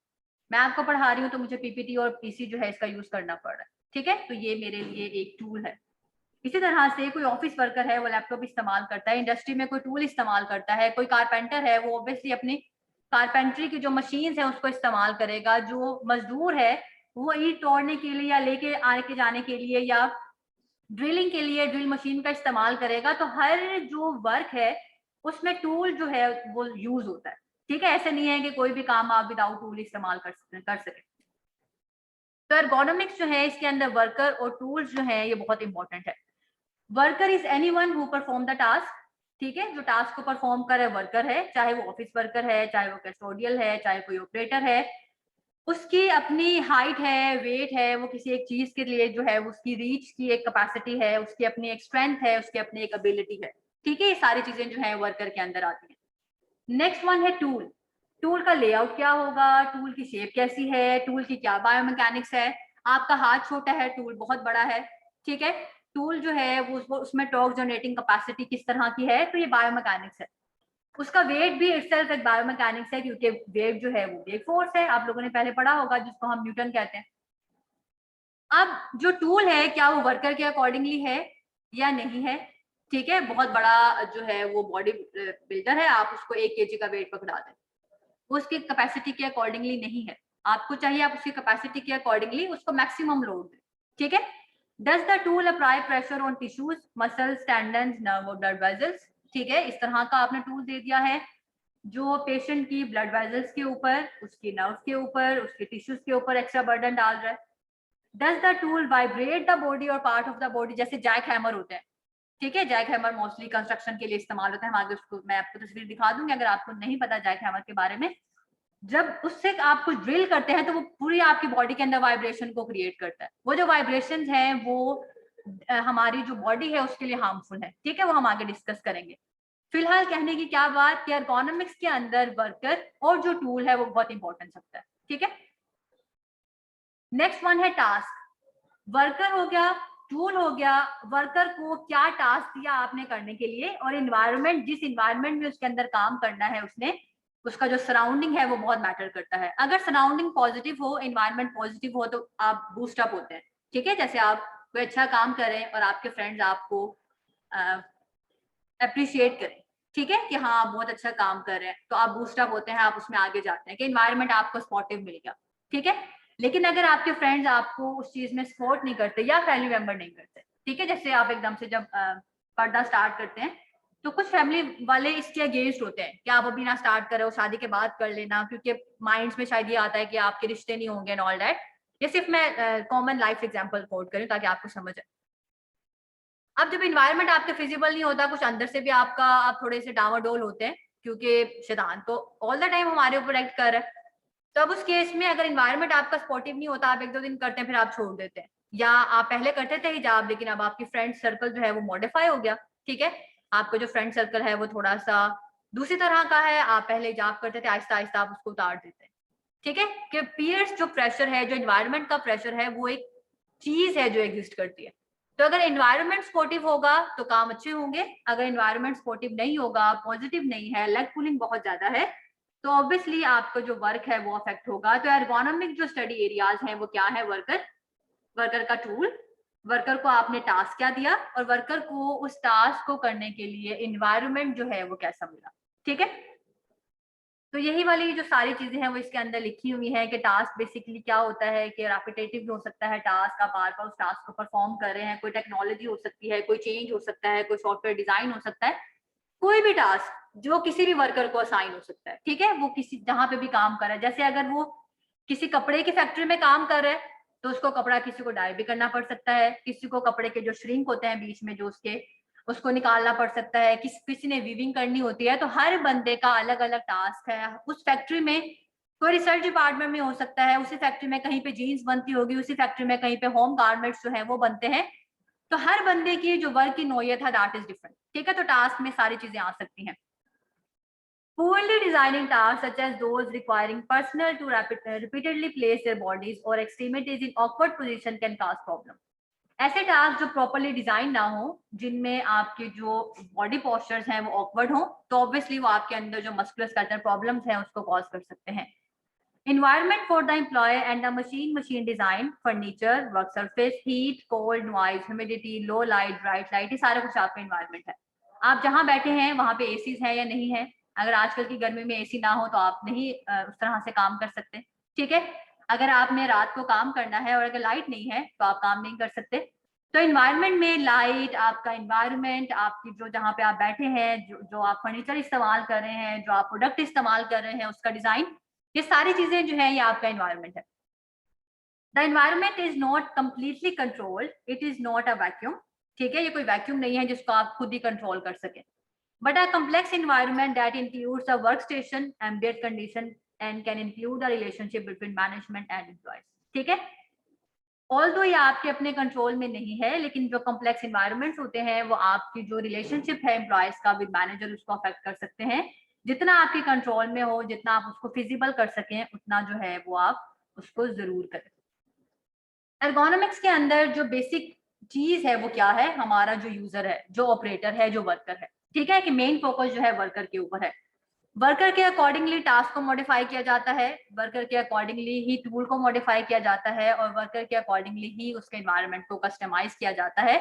मैं आपको पढ़ा रही हूँ तो मुझे पीपीटी और पीसी जो है इसका यूज करना पड़ रहा है, ठीक है, तो ये मेरे लिए एक टूल है। इसी तरह से कोई ऑफिस वर्कर है वो लैपटॉप इस्तेमाल करता है, इंडस्ट्री में कोई टूल इस्तेमाल करता है, कोई कारपेंटर है वो ऑब्वियसली अपनी कारपेंट्री की जो मशीन्स है उसको इस्तेमाल करेगा, जो मजदूर है वो ईंट तोड़ने के लिए या लेके आके जाने के लिए या ड्रिलिंग के लिए ड्रिल मशीन का इस्तेमाल करेगा। तो हर जो वर्क है उसमें टूल जो है वो यूज होता है, ठीक है, ऐसे नहीं है कि कोई भी काम आप विदाउट टूल इस्तेमाल कर सके। तो एर्गोनॉमिक्स जो है इसके अंदर वर्कर और टूल्स जो है ये बहुत इंपॉर्टेंट है। Worker is anyone who perform the task, ठीक है, जो टास्क को परफॉर्म करे वर्कर है, चाहे वो ऑफिस वर्कर है, चाहे वो कस्टोडियल है, चाहे कोई ऑपरेटर है, उसकी अपनी हाइट है, वेट है, वो किसी एक चीज के लिए जो है उसकी रीच की एक कैपेसिटी है, उसकी अपनी एक स्ट्रेंथ है, उसकी अपनी एक एबिलिटी है, ठीक है, ये सारी चीजें जो है वर्कर के अंदर आती हैं। नेक्स्ट वन है टूल। टूल का लेआउट क्या होगा, टूल की शेप कैसी है, टूल की क्या बायोमैकेनिक्स है, आपका हाथ छोटा है टूल बहुत बड़ा है, ठीक है, टूल जो है वो उसमें टॉर्क जनरेटिंग कैपेसिटी किस तरह की है, तो ये बायोमैकेनिक्स है। उसका वेट भी इटसेल्फ एक बायोमैकेनिक्स है क्योंकि वेट जो है वो वेट फोर्स है, आप लोगों ने पहले पढ़ा होगा जिसको हम न्यूटन कहते हैं। अब जो टूल है क्या वो वर्कर के अकॉर्डिंगली है या नहीं है, ठीक है, बहुत बड़ा जो है वो बॉडी बिल्डर है, आप उसको 1 kg का वेट पकड़ा दें, वो उसकी कैपेसिटी के अकॉर्डिंगली नहीं है, आपको चाहिए आप उसकी कैपेसिटी के अकॉर्डिंगली उसको मैक्सिमम लोड दें, ठीक है। Does the tool apply pressure on tissues, muscles, tendons, nerve और ब्लड वेसल्स, ठीक है, इस तरह का आपने टूल दे दिया है जो पेशेंट की ब्लड वेसल्स के ऊपर, उसकी नर्व के ऊपर, उसके टिश्यूज के ऊपर एक्स्ट्रा बर्डन डाल रहा है। Does the tool vibrate the body और पार्ट ऑफ द बॉडी, जैसे जैक हैमर होते हैं, ठीक है, जैक हैमर मोस्टली कंस्ट्रक्शन के लिए इस्तेमाल होता है, हम आगे उसको मैं आपको तस्वीर दिखा दूंगी अगर आपको नहीं पता जैक हैमर के बारे में। जब उससे आप कुछ ड्रिल करते हैं तो वो पूरी आपकी बॉडी के अंदर वाइब्रेशन को क्रिएट करता है, वो जो वाइब्रेशंस हैं वो हमारी जो बॉडी है उसके लिए हार्मफुल है, ठीक है, वो हम आगे डिस्कस करेंगे। फिलहाल कहने की क्या बात कि एर्गोनॉमिक्स के अंदर वर्कर और जो टूल है वो बहुत इंपॉर्टेंट सकता है, ठीक है। नेक्स्ट वन है टास्क। वर्कर हो गया, टूल हो गया, वर्कर को क्या टास्क दिया आपने करने के लिए और इन्वायरमेंट, जिस इन्वायरमेंट में उसके अंदर काम करना है उसने उसका जो सराउंडिंग है वो बहुत मैटर करता है। अगर सराउंडिंग पॉजिटिव हो, एनवायरनमेंट पॉजिटिव हो, तो आप बूस्ट अप होते हैं। ठीक है, जैसे आप कोई अच्छा काम कर रहे हैं और आपके फ्रेंड्स आपको अप्रिशिएट करें, ठीक है, कि हाँ आप बहुत अच्छा काम कर रहे हैं, तो आप बूस्ट अप होते हैं, आप उसमें आगे जाते हैं कि एनवायरनमेंट आपको सपोर्टिव मिल गया। ठीक है, लेकिन अगर आपके फ्रेंड्स आपको उस चीज में सपोर्ट नहीं करते या फैमिली मेंबर नहीं करते, ठीक है, जैसे आप एकदम से जब पढ़ना स्टार्ट करते हैं तो कुछ फैमिली वाले इसके अगेंस्ट होते हैं कि आप अभी ना स्टार्ट करो, शादी के बाद कर लेना, क्योंकि माइंड्स में शायद ये आता है कि आपके रिश्ते नहीं होंगे एंड ऑल दैट। ये सिर्फ मैं कॉमन लाइफ एग्जांपल कोट करूं ताकि आपको समझ आए। अब जब इन्वायरमेंट आपके फिजिबल नहीं होता, कुछ अंदर से भी आप थोड़े से डावाडोल होते हैं, क्योंकि शैतान तो ऑल द टाइम हमारे ऊपर एक्ट कर रहा है। तो अब उस केस में अगर इन्वायरमेंट आपका सपोर्टिव नहीं होता, आप 1-2 दिन करते हैं फिर आप छोड़ देते हैं, या आप पहले करते थे हिजाब लेकिन अब आपकी फ्रेंड सर्कल जो है वो मॉडिफाई हो गया। ठीक है, आपका जो फ्रेंड सर्कल है वो थोड़ा सा दूसरी तरह का है, आप पहले हिजाब करते थे, आहिस्ता आहिस्ता आप उसको उतार देते हैं। ठीक है, कि पीयर्स जो प्रेशर है, जो इन्वायरमेंट का प्रेशर है, वो एक चीज है जो एग्जिस्ट करती है। तो अगर एनवायरनमेंट सपोर्टिव होगा तो काम अच्छे होंगे, अगर एनवायरनमेंट सपोर्टिव नहीं होगा, पॉजिटिव नहीं है, लेग पुलिंग बहुत ज्यादा है, तो ऑब्वियसली आपका जो वर्क है वो अफेक्ट होगा। तो एर्गोनॉमिक जो स्टडी एरियाज हैं वो क्या है? वर्कर का टूल, वर्कर को आपने टास्क क्या दिया और वर्कर को उस टास्क को करने के लिए एनवायरनमेंट जो है वो कैसा मिला। ठीक है, तो यही वाली जो सारी चीजें हैं वो इसके अंदर लिखी हुई है कि टास्क बेसिकली क्या होता है, कि रेपिटेटिव भी हो सकता है टास्क, आप बार बार उस टास्क को परफॉर्म कर रहे हैं, कोई टेक्नोलॉजी हो सकती है, कोई चेंज हो सकता है, कोई सॉफ्टवेयर डिजाइन हो सकता है, कोई भी टास्क जो किसी भी वर्कर को असाइन हो सकता है। ठीक है, वो किसी जहां पे भी काम कर रहा है, जैसे अगर वो किसी कपड़े की फैक्ट्री में काम कर रहा है तो उसको कपड़ा किसी को डाई भी करना पड़ सकता है, किसी को कपड़े के जो श्रिंक होते हैं बीच में जो उसको निकालना पड़ सकता है, किसी ने वीविंग करनी होती है। तो हर बंदे का अलग अलग टास्क है। उस फैक्ट्री में कोई रिसर्च डिपार्टमेंट में हो सकता है, उसी फैक्ट्री में कहीं पे जीन्स बनती होगी, उसी फैक्ट्री में कहीं पे होम गारमेंट्स जो है वो बनते हैं। तो हर बंदे की जो वर्क की नोयत है दैट इज डिफरेंट। ठीक है, तो टास्क में सारी चीजें आ सकती हैं। Poorly designing tasks such as those requiring personnel to repeatedly place their bodies or extremities in awkward position can cause problem. ऐसे टास्क जो प्रॉपरली डिजाइन ना हो, जिनमें आपके जो बॉडी पोस्चर्स हैं वो ऑकवर्ड हो, तो ऑब्वियसली वो आपके अंदर जो मस्कुलर प्रॉब्लम्स हैं उसको कॉज कर सकते हैं। Environment for the employee and the machine design, furniture, work surface, heat, cold, noise, humidity, low light, bright light, ये सारा कुछ आपका environment है। आप जहाँ बैठे हैं वहाँ पे एसीज है या नहीं है। अगर आजकल की गर्मी में एसी ना हो तो आप नहीं उस तरह से काम कर सकते। ठीक है, अगर आपने रात को काम करना है और अगर लाइट नहीं है तो आप काम नहीं कर सकते। तो इन्वायरमेंट में लाइट, आपका इन्वायरमेंट, आपकी जो जहाँ पे आप बैठे हैं, जो आप फर्नीचर इस्तेमाल कर रहे हैं, जो आप प्रोडक्ट इस्तेमाल कर रहे हैं, उसका डिजाइन, ये सारी चीजें जो है ये आपका इन्वायरमेंट है। The environment is not completely controlled, it is not a vacuum. ठीक है, ये कोई वैक्यूम नहीं है जिसको आप खुद ही कंट्रोल कर सके, but a complex environment that includes a work station, ambient condition and can include a relationship between management and employees. ठीक है, ऑल्दो ये आपके अपने कंट्रोल में नहीं है, लेकिन जो कॉम्प्लेक्स इन्वायरमेंट्स होते हैं वो आपकी जो रिलेशनशिप है एम्प्लॉयज का विद मैनेजर उसको अफेक्ट कर सकते हैं। जितना आपके कंट्रोल में हो, जितना आप उसको फिजिबल कर सकें, उतना जो है वो आप उसको जरूर करें। एर्गोनॉमिक्स के अंदर जो बेसिक चीज है वो क्या है? हमारा जो यूजर है, जो ऑपरेटर है, जो वर्कर है। ठीक है, कि मेन फोकस जो है वर्कर के ऊपर है। वर्कर के अकॉर्डिंगली टास्क को मॉडिफाई किया जाता है, वर्कर के अकॉर्डिंगली ही टूल को मॉडिफाई किया जाता है और वर्कर के अकॉर्डिंगली ही उसके एनवायरनमेंट को कस्टमाइज किया जाता है।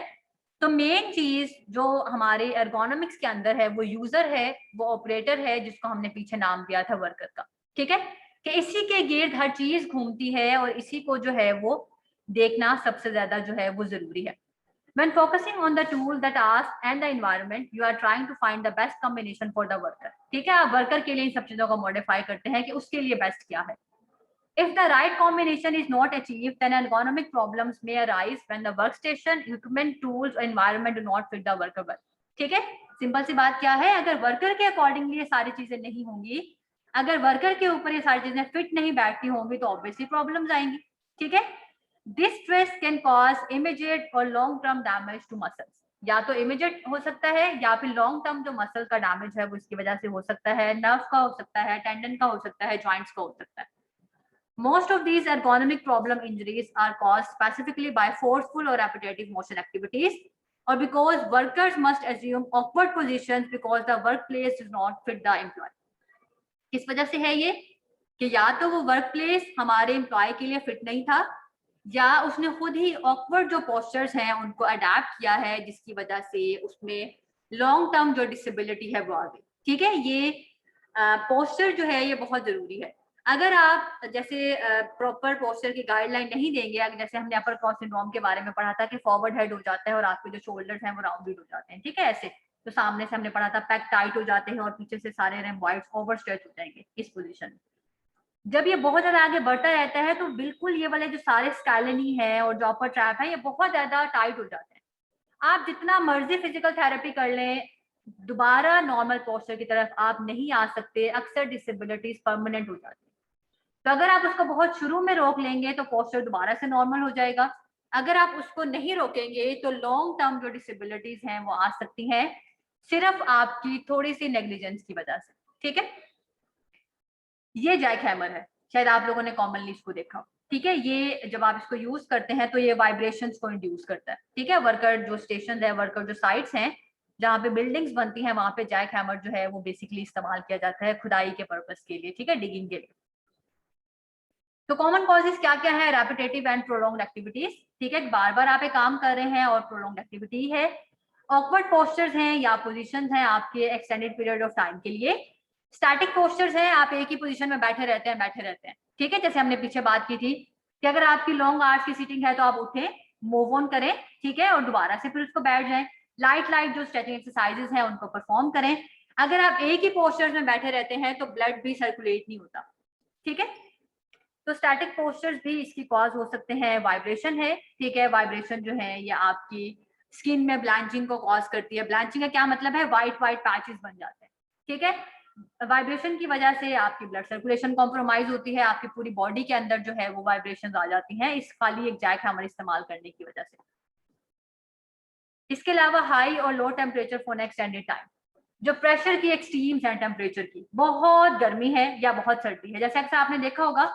तो मेन चीज जो हमारे एर्गोनॉमिक्स के अंदर है वो यूजर है, वो ऑपरेटर है, जिसको हमने पीछे नाम दिया था वर्कर का। ठीक है, कि इसी के गिर्द हर चीज घूमती है और इसी को जो है वो देखना सबसे ज्यादा जो है वो जरूरी है। When focusing on the tool, the task and the environment, you are trying to find the best combination for the worker. ठीक है, आप वर्कर के लिए इन सब चीजों को मॉडिफाई करते हैं कि उसके लिए बेस्ट क्या है। If the right combination is not achieved, then ergonomic problems may arise when the workstation, equipment, tools or environment do not fit the worker well. ठीक है, सिंपल सी बात क्या है, अगर वर्कर के अकॉर्डिंगली ये सारी चीजें नहीं होंगी, अगर वर्कर के ऊपर ये सारी चीजें फिट नहीं बैठती होंगी तो ऑब्वियसली प्रॉब्लम्स आएंगी। ठीक है, this stress can cause immediate और long term damage to muscles. या तो इमीडिएट हो सकता है या फिर लॉन्ग टर्म जो मसल का डैमेज है वो इसकी वजह से हो सकता है, नर्व का हो सकता है, टेंडन का हो सकता है, जॉइंट्स का हो सकता है। Most of these ergonomic problem injuries are caused specifically by forceful or repetitive motion activities, or because workers must assume awkward positions because the workplace does not fit the employee. किस वजह से है ये कि या तो वो वर्क प्लेस हमारे एम्प्लॉय के लिए फिट नहीं था, या उसने खुद ही ऑकवर्ड जो पोस्चर्स हैं उनको अडेप्ट किया है, जिसकी वजह से उसमें लॉन्ग टर्म जो डिसेबिलिटी है वो आ गई। ठीक है, ये पोस्चर जो है ये बहुत जरूरी है। अगर आप जैसे प्रॉपर पोस्चर की गाइडलाइन नहीं देंगे, जैसे हमने अपर क्रॉस सिंड्रोम के बारे में पढ़ा था कि फॉरवर्ड हेड हो जाता है और आपके जो शोल्डर्स हैं वो राउंडेड हो जाते हैं, ठीक है, ऐसे तो सामने से हमने पढ़ा था पैक टाइट हो जाते हैं और पीछे से सारे रेम्बॉइड्स ओवर स्ट्रेच हो जाएंगे इस पोजीशन में। जब ये बहुत ज्यादा आगे बढ़ता रहता है तो बिल्कुल ये वाले जो सारे स्कैलेनी है और जो अपर ट्रैप है ये बहुत ज्यादा टाइट हो जाते हैं। आप जितना मर्जी फिजिकल थेरेपी कर लें, दोबारा नॉर्मल पोस्चर की तरफ आप नहीं आ सकते, अक्सर डिसेबिलिटीज परमानेंट हो जाती है। तो अगर आप उसको बहुत शुरू में रोक लेंगे तो पोस्चर दोबारा से नॉर्मल हो जाएगा। अगर आप उसको नहीं रोकेंगे तो लॉन्ग टर्म जो डिसेबिलिटीज हैं वो आ सकती हैं, सिर्फ आपकी थोड़ी सी नेग्लिजेंस की वजह से। ठीक है, ये जैक हैमर है, शायद आप लोगों ने कॉमनली इसको देखा हो। ठीक है, ये जब आप इसको यूज करते हैं तो ये वाइब्रेशंस को इंड्यूस करता है। ठीक है, वर्कर जो स्टेशन है, वर्कर जो साइट्स हैं जहाँ पे बिल्डिंग्स बनती हैं, वहां पे जैक हैमर जो है वो बेसिकली इस्तेमाल किया जाता है खुदाई के पर्पस के लिए। ठीक है, डिगिंग के लिए। तो कॉमन कॉजेज क्या क्या है? Repetitive and prolonged activities. ठीक है, बार बार आप एक काम कर रहे हैं और प्रोलॉन्ग्ड एक्टिविटी है। ऑकवर्ड पोस्चर्स हैं या पोजीशंस हैं आपके एक्सटेंडेड पीरियड ऑफ टाइम के लिए। स्टैटिक पोस्चर्स हैं, आप एक ही पोजीशन में बैठे रहते हैं। ठीक है, जैसे हमने पीछे बात की थी कि अगर आपकी लॉन्ग आवर्स की सीटिंग है तो आप उठें, मूव ऑन करें, ठीक है, और दोबारा से फिर उसको बैठ जाएं। लाइट जो स्ट्रेचिंग एक्सरसाइजेस हैं उनको परफॉर्म करें। अगर आप एक ही पोस्चर्स में बैठे रहते हैं तो ब्लड भी सर्कुलेट नहीं होता। ठीक है, तो स्टैटिक पोस्चर्स भी इसकी कॉज हो सकते हैं। वाइब्रेशन है, ठीक है, वाइब्रेशन जो है ये आपकी स्किन में ब्लैंचिंग को कॉज करती है। ब्लैंचिंग का क्या मतलब है? व्हाइट पैचेस बन जाते हैं। ठीक है, वाइब्रेशन की वजह से आपकी ब्लड सर्कुलेशन कॉम्प्रोमाइज होती है, आपकी पूरी बॉडी के अंदर जो है वो वाइब्रेशंस आ जाती हैं इस खाली एक जैक हैमर इस्तेमाल करने की वजह से। इसके अलावा हाई और low temperature for an extended time. जो प्रेशर की एक्सट्रीम्स हैं टेम्परेचर की, बहुत गर्मी है या बहुत सर्दी है, जैसे अक्सर आपने देखा होगा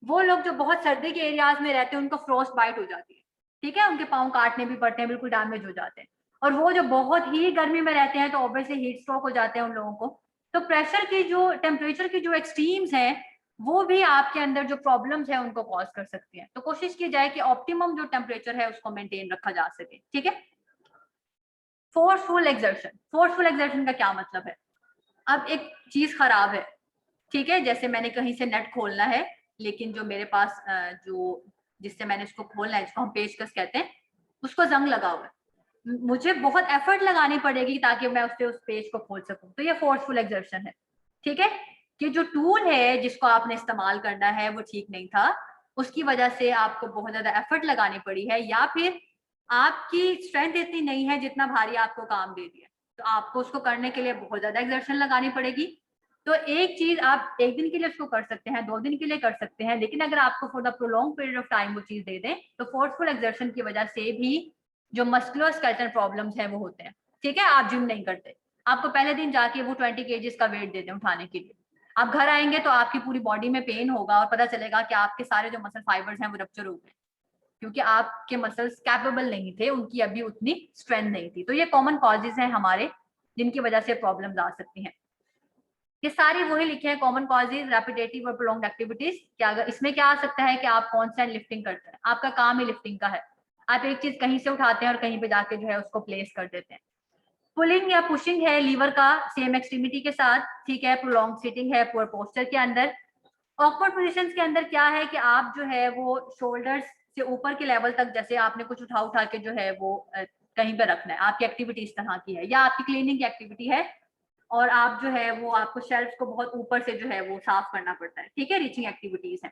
वो लोग जो बहुत सर्दी के एरियाज में रहते हैं उनको फ्रोस्ट बाइट हो जाती है। ठीक है, उनके पाँव काटने भी पड़ते हैं, बिल्कुल डैमेज हो जाते हैं। और वो जो बहुत ही गर्मी में रहते हैं तो ऑब्वियसली हीट स्ट्रोक हो जाते हैं उन लोगों को। तो प्रेशर की जो टेम्परेचर की जो एक्सट्रीम्स हैं वो भी आपके अंदर जो प्रॉब्लम्स है उनको कॉज कर सकती हैं। तो कोशिश की जाए कि ऑप्टिमम जो टेम्परेचर है उसको मेंटेन रखा जा सके। ठीक है, फोर्सफुल एक्सर्शन का क्या मतलब है? अब एक चीज खराब है, ठीक है, जैसे मैंने कहीं से नेट खोलना है, लेकिन जो मेरे पास जो जिससे मैंने इसको खोलना है, जिसको हम पेचकस कहते हैं, उसको जंग लगा हुआ है। मुझे बहुत एफर्ट लगानी पड़ेगी ताकि मैं उससे उस पेज को खोल सकूं, तो ये फोर्सफुल एक्सर्शन है। ठीक है, कि जो टूल है जिसको आपने इस्तेमाल करना है वो ठीक नहीं था, उसकी वजह से आपको बहुत ज्यादा एफर्ट लगानी पड़ी है, या फिर आपकी स्ट्रेंथ इतनी नहीं है जितना भारी आपको काम दे दिया, तो आपको उसको करने के लिए बहुत ज्यादा एक्सर्शन लगानी पड़ेगी। तो एक चीज आप एक दिन के लिए उसको कर सकते हैं, 2 दिन के लिए कर सकते हैं, लेकिन अगर आपको for the prolong period of time वो चीज दे दें तो फोर्सफुल एक्सर्शन की वजह से भी जो मस्कुलर स्केलेटल प्रॉब्लम्स हैं वो होते हैं। ठीक है, आप जिम नहीं करते, आपको पहले दिन जाके वो 20 kg का वेट दे दें उठाने के लिए, आप घर आएंगे तो आपकी पूरी बॉडी में पेन होगा और पता चलेगा कि आपके सारे जो मसल फाइबर्स हैं वो रप्चर हो गए, क्योंकि आपके मसल्स कैपेबल नहीं थे, उनकी अभी उतनी स्ट्रेंथ नहीं थी। तो ये कॉमन कॉजेज हैं हमारे जिनकी वजह से प्रॉब्लम्स आ सकती हैं। ये सारी वही लिखे हैं कॉमन कॉजेज, रेपिटेटिव और प्रोलॉन्ग्ड एक्टिविटीज। क्या अगर इसमें क्या आ सकता है कि आप कांस्टेंट लिफ्टिंग करते हैं, आपका काम ही लिफ्टिंग का है, आप एक चीज कहीं से उठाते हैं और कहीं पे जाके जो है उसको प्लेस कर देते हैं। पुलिंग या पुशिंग है लीवर का सेम एक्सट्रीमिटी के साथ। ठीक है, प्रोलॉन्ग सिटिंग है पुअर पोस्चर के अंदर। ऑकवर्ड पोजीशंस के अंदर क्या है कि आप जो है वो शोल्डर्स से ऊपर के लेवल तक, जैसे आपने कुछ उठा के जो है वो कहीं पे रखना है, आपकी एक्टिविटी इस तरह की है, या आपकी क्लीनिंग की एक्टिविटी है और आप जो है वो आपको शेल्फ को बहुत ऊपर से जो है वो साफ करना पड़ता है। ठीक है, रीचिंग एक्टिविटीज है।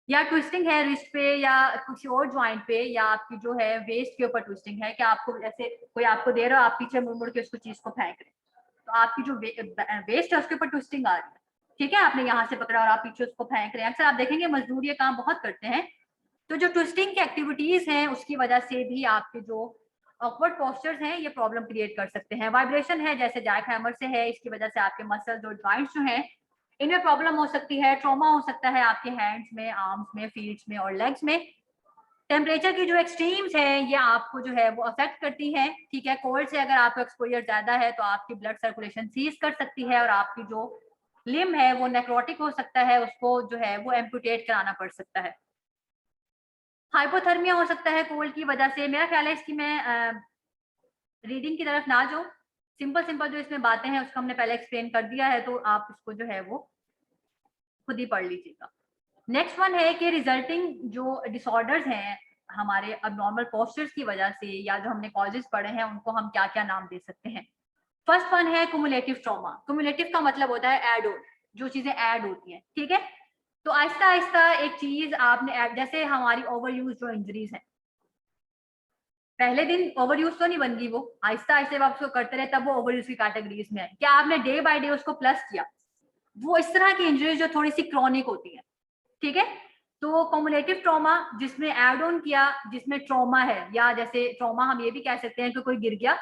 या ट्विस्टिंग है रिस्ट पे या किसी और ज्वाइंट पे, या आपकी जो है वेस्ट के ऊपर ट्विस्टिंग है कि आपको ऐसे कोई आपको दे रहा है, आप पीछे मुड़ के उसको चीज को फेंक रहे हैं, तो आपकी जो वेस्ट है उसके ऊपर ट्विस्टिंग आ रही है। ठीक है, आपने यहाँ से पकड़ा और आप पीछे उसको फेंक रहे हैं। अक्सर आप देखेंगे मजदूर ये काम बहुत करते हैं। तो जो ट्विस्टिंग की एक्टिविटीज हैं उसकी वजह से भी आपके जो ऑकवर्ड पोस्चर्स हैं ये प्रॉब्लम क्रिएट कर सकते हैं। वाइब्रेशन है जैसे जैक हैमर से है, इसकी वजह से आपके मसल्स और जॉइंट्स जो हैं इनमें प्रॉब्लम हो सकती है। ट्रॉमा हो सकता है आपके हैंड्स में, आर्म्स में, फीट्स में और लेग्स में। टेम्परेचर की जो एक्सट्रीम्स है ये आपको जो है वो अफेक्ट करती है। ठीक है, कोल्ड से अगर आपको एक्सपोजर ज्यादा है तो आपकी ब्लड सर्कुलेशन सीज कर सकती है और आपकी जो लिम्ब है वो नेक्रोटिक हो सकता है, उसको जो है वो एम्पुटेट कराना पड़ सकता है। हाइपोथर्मिया हो सकता है कोल्ड की वजह से। मेरा ख्याल है इसकी मैं रीडिंग की तरफ ना जाऊं, सिंपल सिंपल जो इसमें बातें हैं उसको हमने पहले एक्सप्लेन कर दिया है, तो आप उसको जो है वो खुद ही पढ़ लीजिएगा। नेक्स्ट वन है कि रिजल्टिंग जो डिसऑर्डर्स हैं हमारे अबनॉर्मल पोस्चर्स की वजह से, या जो हमने कॉजेज पढ़े हैं उनको हम क्या क्या नाम दे सकते हैं। फर्स्ट वन है कुमुलेटिव ट्रॉमा। कुमुलेटिव का मतलब होता है ऐड ऑन, जो चीजें ऐड होती हैं, ठीक है। तो आहिस्ता आहिस्ता एक चीज आपने ऐड, जैसे हमारी ओवर यूज जो इंजरीज हैं, पहले दिन ओवर यूज तो नहीं बन गई, वो आहिस्ता आहिस्ता आप उसको करते रहे तब वो ओवर यूज की कैटेगरीज में है। क्या आपने डे बाय डे उसको प्लस किया, वो इस तरह की इंजरीज जो थोड़ी सी क्रॉनिक होती है, ठीक है। तो कॉमुलेटिव ट्रॉमा जिसमें एड ऑन किया, जिसमें ट्रॉमा है, या जैसे ट्रॉमा हम ये भी कह सकते हैं कि कोई गिर गया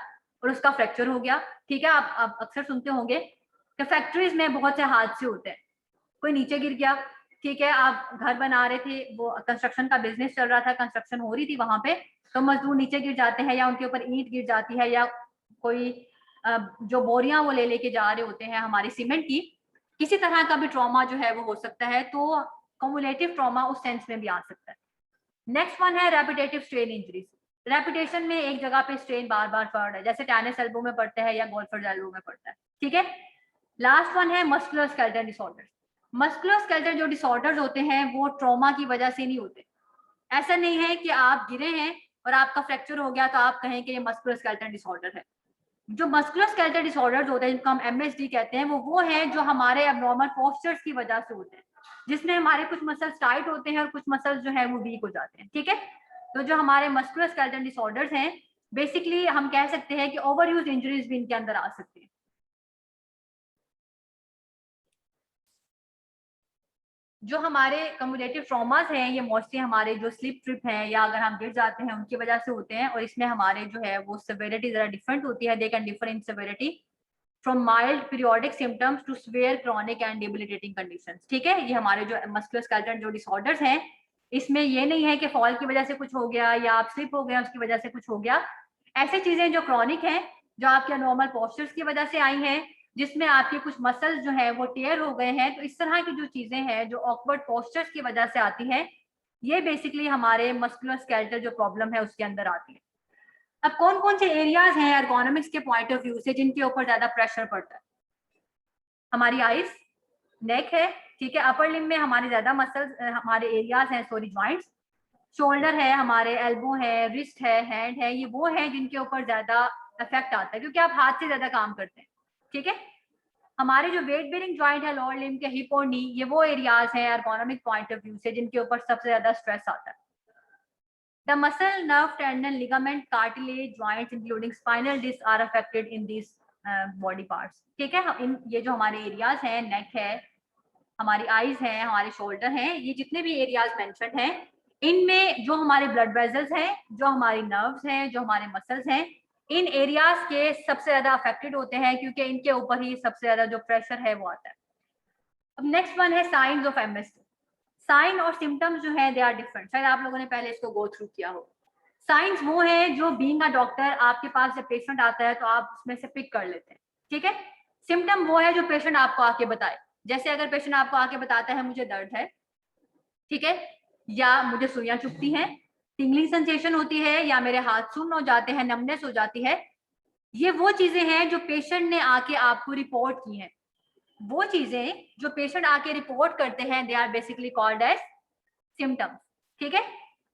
और उसका फ्रैक्चर हो गया, ठीक है। आप अक्सर सुनते होंगे कि फैक्ट्रीज में बहुत से हादसे होते हैं, कोई नीचे गिर गया, ठीक है, आप घर बना रहे थे, वो कंस्ट्रक्शन का बिजनेस चल रहा था, कंस्ट्रक्शन हो रही थी वहां पे, तो मजदूर नीचे गिर जाते हैं या उनके ऊपर ईंट गिर जाती है, या कोई जो बोरियां वो ले लेके जा रहे होते हैं हमारी सीमेंट की, किसी तरह का भी ट्रॉमा जो है वो हो सकता है। तो कम्युलेटिव ट्रॉमा उस सेंस में भी आ सकता है। नेक्स्ट वन है रेपिटेटिव स्ट्रेन इंजरीज। रेपिटेशन में एक जगह पे स्ट्रेन बार बार पड़ रहा है, जैसे टेनिस एल्बो में पड़ता है या गोल्फर एल्बो में पड़ता है, ठीक है। लास्ट वन है muscular skeletal disorders. Muscular skeletal जो डिसऑर्डर्स होते हैं वो ट्रॉमा की वजह से नहीं होते। ऐसा नहीं है कि आप गिरे हैं और आपका फ्रैक्चर हो गया तो आप कहें कि ये मस्कुलर स्केलेटल डिसऑर्डर है। जो मस्कुलर स्केलेटल डिसऑर्डर्स होते हैं जिनको हम एमएसडी कहते हैं, वो हैं जो हमारे एबनॉर्मल पोस्चर्स की वजह से होते हैं, जिसमें हमारे कुछ मसल्स टाइट होते हैं और कुछ मसल्स जो है वो वीक हो जाते हैं, ठीक है। तो जो हमारे मस्कुलर स्केलेटल डिसऑर्डर्स हैं, बेसिकली हम कह सकते हैं कि ओवर यूज इंजरीज भी इनके अंदर आ सकती है। जो हमारे कम्युलेटिव ट्रॉमास हैं ये मोस्टली हमारे जो स्लिप ट्रिप हैं या अगर हम गिर जाते हैं उनकी वजह से होते हैं, और इसमें हमारे जो है वो सेवेरिटी जरा डिफरेंट होती है। They can differ in severity from mild periodic symptoms to severe chronic and debilitating conditions, ठीक है। ये हमारे जो मस्कुलर स्केलेटल जो डिसऑर्डर्स हैं, इसमें ये नहीं है कि फॉल की वजह से कुछ हो गया या आप स्लिप हो गए उसकी वजह से कुछ हो गया। ऐसी चीजें जो क्रॉनिक हैं, जो आपके नॉर्मल पोस्चर्स की वजह से आई हैं, जिसमें आपके कुछ मसल्स जो है वो टेयर हो गए हैं, तो इस तरह की जो चीजें हैं जो ऑकवर्ड पोस्चर्स की वजह से आती हैं, ये बेसिकली हमारे मस्कुलर स्केलेटल जो प्रॉब्लम है उसके अंदर आती है। अब कौन कौन से एरियाज हैं एर्गोनॉमिक्स के पॉइंट ऑफ व्यू से जिनके ऊपर ज्यादा प्रेशर पड़ता है? हमारी आईज, नेक है, ठीक है। अपर लिम्ब में हमारे ज्यादा मसल्स हमारे एरियाज हैं, सॉरी जॉइंट्स। शोल्डर है, हमारे एल्बो है, रिस्ट है, हैंड है, ये वो है जिनके ऊपर ज्यादा इफेक्ट आता है क्योंकि आप हाथ से ज्यादा काम करते हैं, ठीक है। हमारे जो वेट बेरिंग जॉइंट है लोअर लिम्ब के, हिप और नी, ये वो एरियाज हैं एर्गोनॉमिक पॉइंट ऑफ व्यू से जिनके ऊपर सबसे ज्यादा स्ट्रेस आता है। The muscle, nerve, tendon, ligament, cartilage, joints, including spinal disc, are affected in these body parts. ठीक है। इन ये जो हमारे एरियाज हैं, नेक है, हमारी आईज हैं, हमारे शोल्डर हैं, ये जितने भी एरियाज मेंशन्ड हैं, इनमें जो हमारे ब्लड वेजल्स हैं, जो हमारी नर्व्स हैं, जो हमारे मसल्स हैं, इन एरियाज के सबसे ज्यादा अफेक्टेड होते हैं क्योंकि इनके ऊपर ही सबसे ज्यादा जो प्रेशर है वो आता है। अब नेक्स्ट वन है साइंस ऑफ एमएसडी। साइन और सिम्टम्स जो है दे आर डिफरेंट, शायद आप लोगों ने पहले इसको गो थ्रू किया हो। साइंस वो है जो बीइंग अ डॉक्टर आपके पास जब पेशेंट आता है तो आप उसमें से पिक कर लेते हैं, ठीक है। सिम्टम वो है जो पेशेंट आपको आके बताए, जैसे अगर पेशेंट आपको आके बताता है मुझे दर्द है, ठीक है, या मुझे सुइयां चुभती हैं, टिंगलिंग सेंसेशन होती है, या मेरे हाथ सुन्न हो जाते हैं, नमनेस हो जाती है, ये वो चीजें हैं जो पेशेंट ने आके आपको रिपोर्ट की हैं। वो चीजें जो पेशेंट आके रिपोर्ट करते हैं, they are basically called as symptoms, ठीक है।